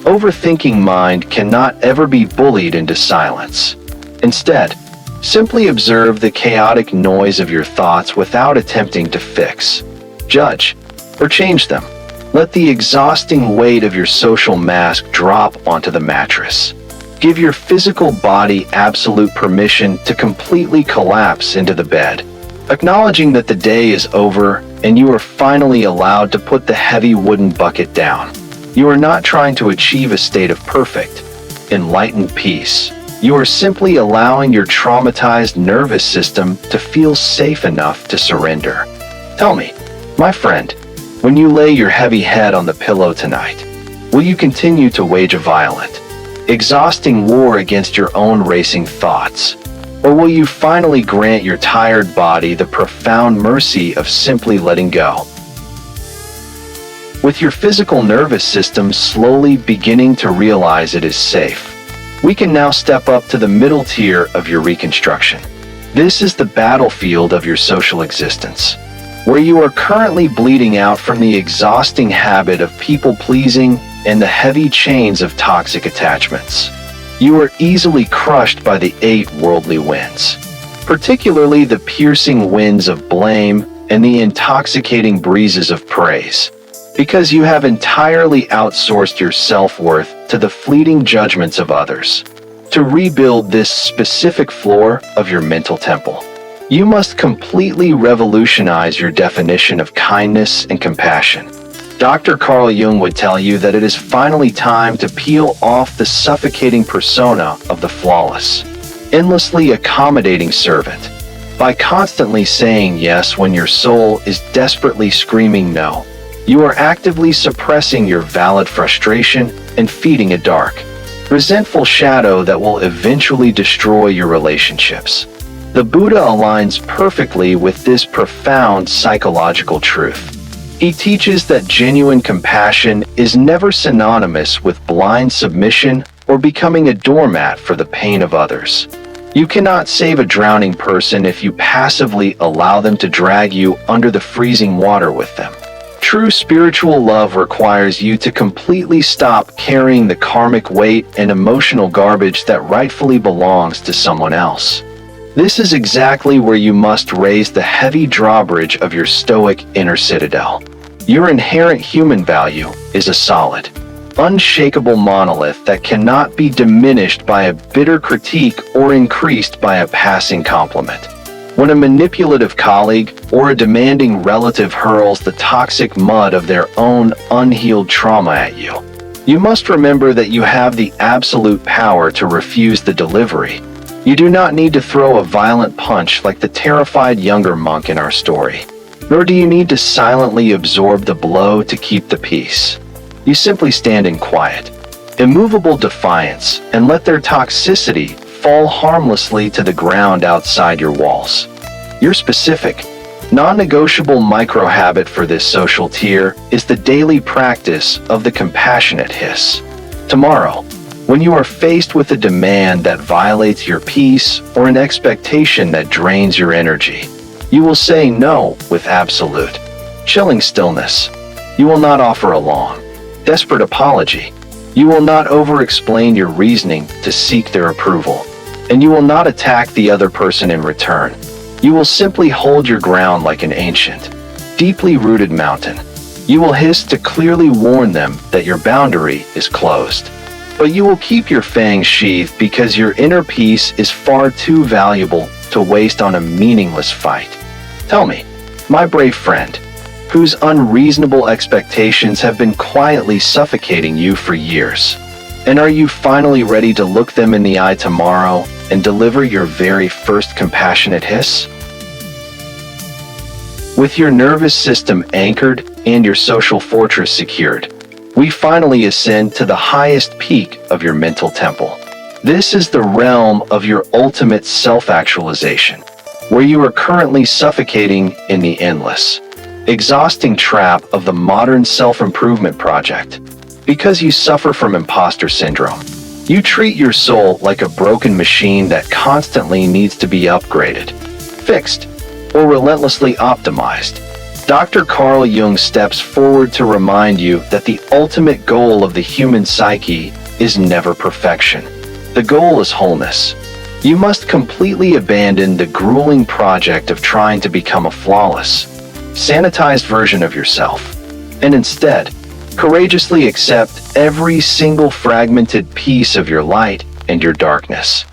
overthinking mind cannot ever be bullied into silence. Instead, simply observe the chaotic noise of your thoughts without attempting to fix, judge, or change them. Let the exhausting weight of your social mask drop onto the mattress. Give your physical body absolute permission to completely collapse into the bed, acknowledging that the day is over and you are finally allowed to put the heavy wooden bucket down. You are not trying to achieve a state of perfect, enlightened peace. You are simply allowing your traumatized nervous system to feel safe enough to surrender. Tell me, my friend, when you lay your heavy head on the pillow tonight, will you continue to wage a violent, exhausting war against your own racing thoughts? Or will you finally grant your tired body the profound mercy of simply letting go? With your physical nervous system slowly beginning to realize it is safe, we can now step up to the middle tier of your reconstruction. This is the battlefield of your social existence, where you are currently bleeding out from the exhausting habit of people-pleasing and the heavy chains of toxic attachments. You are easily crushed by the 8 worldly winds, particularly the piercing winds of blame and the intoxicating breezes of praise, because you have entirely outsourced your self-worth to the fleeting judgments of others. To rebuild this specific floor of your mental temple, you must completely revolutionize your definition of kindness and compassion. Dr. Carl Jung would tell you that it is finally time to peel off the suffocating persona of the flawless, endlessly accommodating servant. By constantly saying yes when your soul is desperately screaming no, you are actively suppressing your valid frustration and feeding a dark, resentful shadow that will eventually destroy your relationships. The Buddha aligns perfectly with this profound psychological truth. He teaches that genuine compassion is never synonymous with blind submission or becoming a doormat for the pain of others. You cannot save a drowning person if you passively allow them to drag you under the freezing water with them. True spiritual love requires you to completely stop carrying the karmic weight and emotional garbage that rightfully belongs to someone else. This is exactly where you must raise the heavy drawbridge of your stoic inner citadel. Your inherent human value is a solid, unshakable monolith that cannot be diminished by a bitter critique or increased by a passing compliment. When a manipulative colleague or a demanding relative hurls the toxic mud of their own unhealed trauma at you, you must remember that you have the absolute power to refuse the delivery. You do not need to throw a violent punch like the terrified younger monk in our story, nor do you need to silently absorb the blow to keep the peace. You simply stand in quiet, immovable defiance, and let their toxicity fall harmlessly to the ground outside your walls. Your specific, Non-negotiable micro-habit for this social tier is the daily practice of the compassionate hiss. Tomorrow, when you are faced with a demand that violates your peace or an expectation that drains your energy, you will say no with absolute, chilling stillness. You will not offer a long, desperate apology. You will not over-explain your reasoning to seek their approval, and you will not attack the other person in return. You will simply hold your ground like an ancient, deeply rooted mountain. You will hiss to clearly warn them that your boundary is closed. But you will keep your fangs sheathed because your inner peace is far too valuable to waste on a meaningless fight. Tell me, my brave friend, whose unreasonable expectations have been quietly suffocating you for years. And are you finally ready to look them in the eye tomorrow and deliver your very first compassionate hiss? With your nervous system anchored and your social fortress secured, we finally ascend to the highest peak of your mental temple. This is the realm of your ultimate self-actualization, where you are currently suffocating in the endless, exhausting trap of the modern self-improvement project. Because you suffer from imposter syndrome, you treat your soul like a broken machine that constantly needs to be upgraded, fixed, or relentlessly optimized. Dr. Carl Jung steps forward to remind you that the ultimate goal of the human psyche is never perfection. The goal is wholeness. You must completely abandon the grueling project of trying to become a flawless, sanitized version of yourself, and instead, courageously accept every single fragmented piece of your light and your darkness.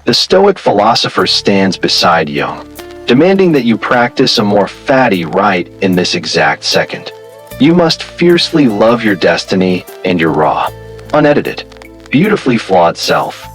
The Stoic philosopher stands beside Jung, demanding that you practice a more fatty right in this exact second. You must fiercely love your destiny and your raw, unedited, beautifully flawed self,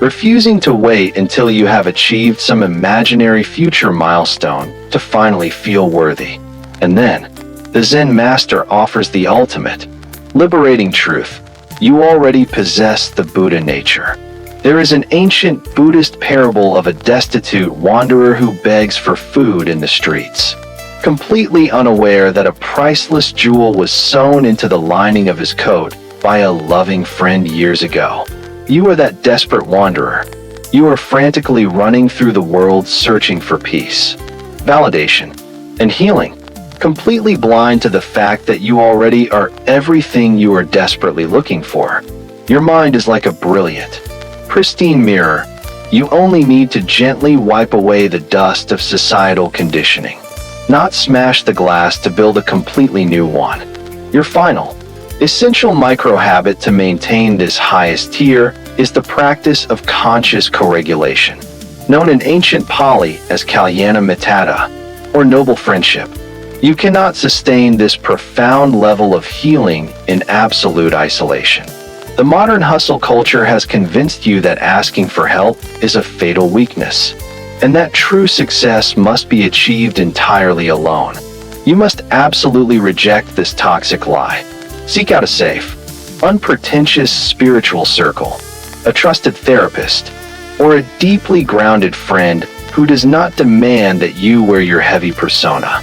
refusing to wait until you have achieved some imaginary future milestone to finally feel worthy. And then, the Zen master offers the ultimate, liberating truth. You already possess the Buddha nature. There is an ancient Buddhist parable of a destitute wanderer who begs for food in the streets, completely unaware that a priceless jewel was sewn into the lining of his coat by a loving friend years ago. You are that desperate wanderer. You are frantically running through the world searching for peace, validation, and healing, completely blind to the fact that you already are everything you are desperately looking for. Your mind is like a brilliant, pristine mirror. You only need to gently wipe away the dust of societal conditioning, not smash the glass to build a completely new one. Your final, essential micro-habit to maintain this highest tier is the practice of conscious co-regulation, known in ancient Pali as kalyana mittata, or noble friendship. You cannot sustain this profound level of healing in absolute isolation. The modern hustle culture has convinced you that asking for help is a fatal weakness, and that true success must be achieved entirely alone. You must absolutely reject this toxic lie. Seek out a safe, unpretentious spiritual circle, a trusted therapist, or a deeply grounded friend who does not demand that you wear your heavy persona.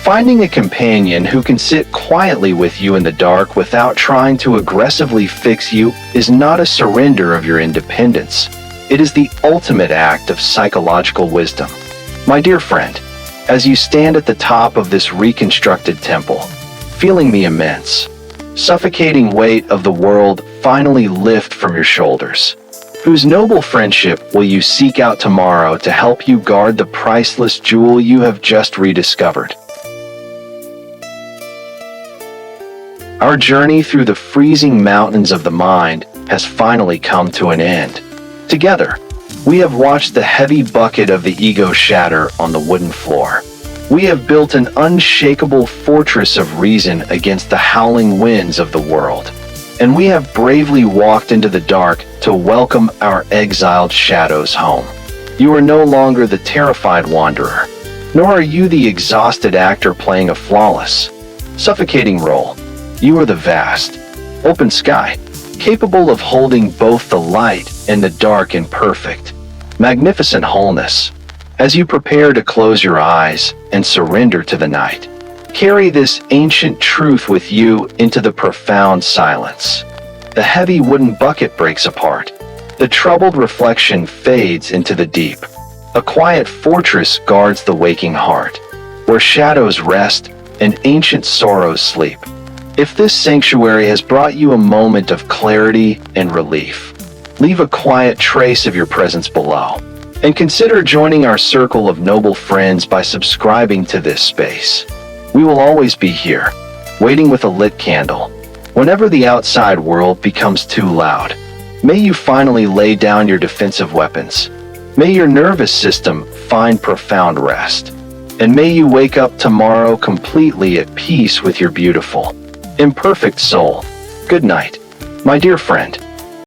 Finding a companion who can sit quietly with you in the dark without trying to aggressively fix you is not a surrender of your independence. It is the ultimate act of psychological wisdom. My dear friend, as you stand at the top of this reconstructed temple, feeling the immense, suffocating weight of the world finally lift from your shoulders, whose noble friendship will you seek out tomorrow to help you guard the priceless jewel you have just rediscovered? Our journey through the freezing mountains of the mind has finally come to an end. Together, we have watched the heavy bucket of the ego shatter on the wooden floor. We have built an unshakable fortress of reason against the howling winds of the world. And we have bravely walked into the dark to welcome our exiled shadows home. You are no longer the terrified wanderer, nor are you the exhausted actor playing a flawless, suffocating role. You are the vast, open sky, capable of holding both the light and the dark in perfect, magnificent wholeness. As you prepare to close your eyes and surrender to the night, carry this ancient truth with you into the profound silence. The heavy wooden bucket breaks apart. The troubled reflection fades into the deep. A quiet fortress guards the waking heart, where shadows rest and ancient sorrows sleep. If this sanctuary has brought you a moment of clarity and relief, leave a quiet trace of your presence below, and consider joining our circle of noble friends by subscribing to this space. We will always be here, waiting with a lit candle. Whenever the outside world becomes too loud, may you finally lay down your defensive weapons. May your nervous system find profound rest. And may you wake up tomorrow completely at peace with your beautiful, imperfect soul. Good night, my dear friend.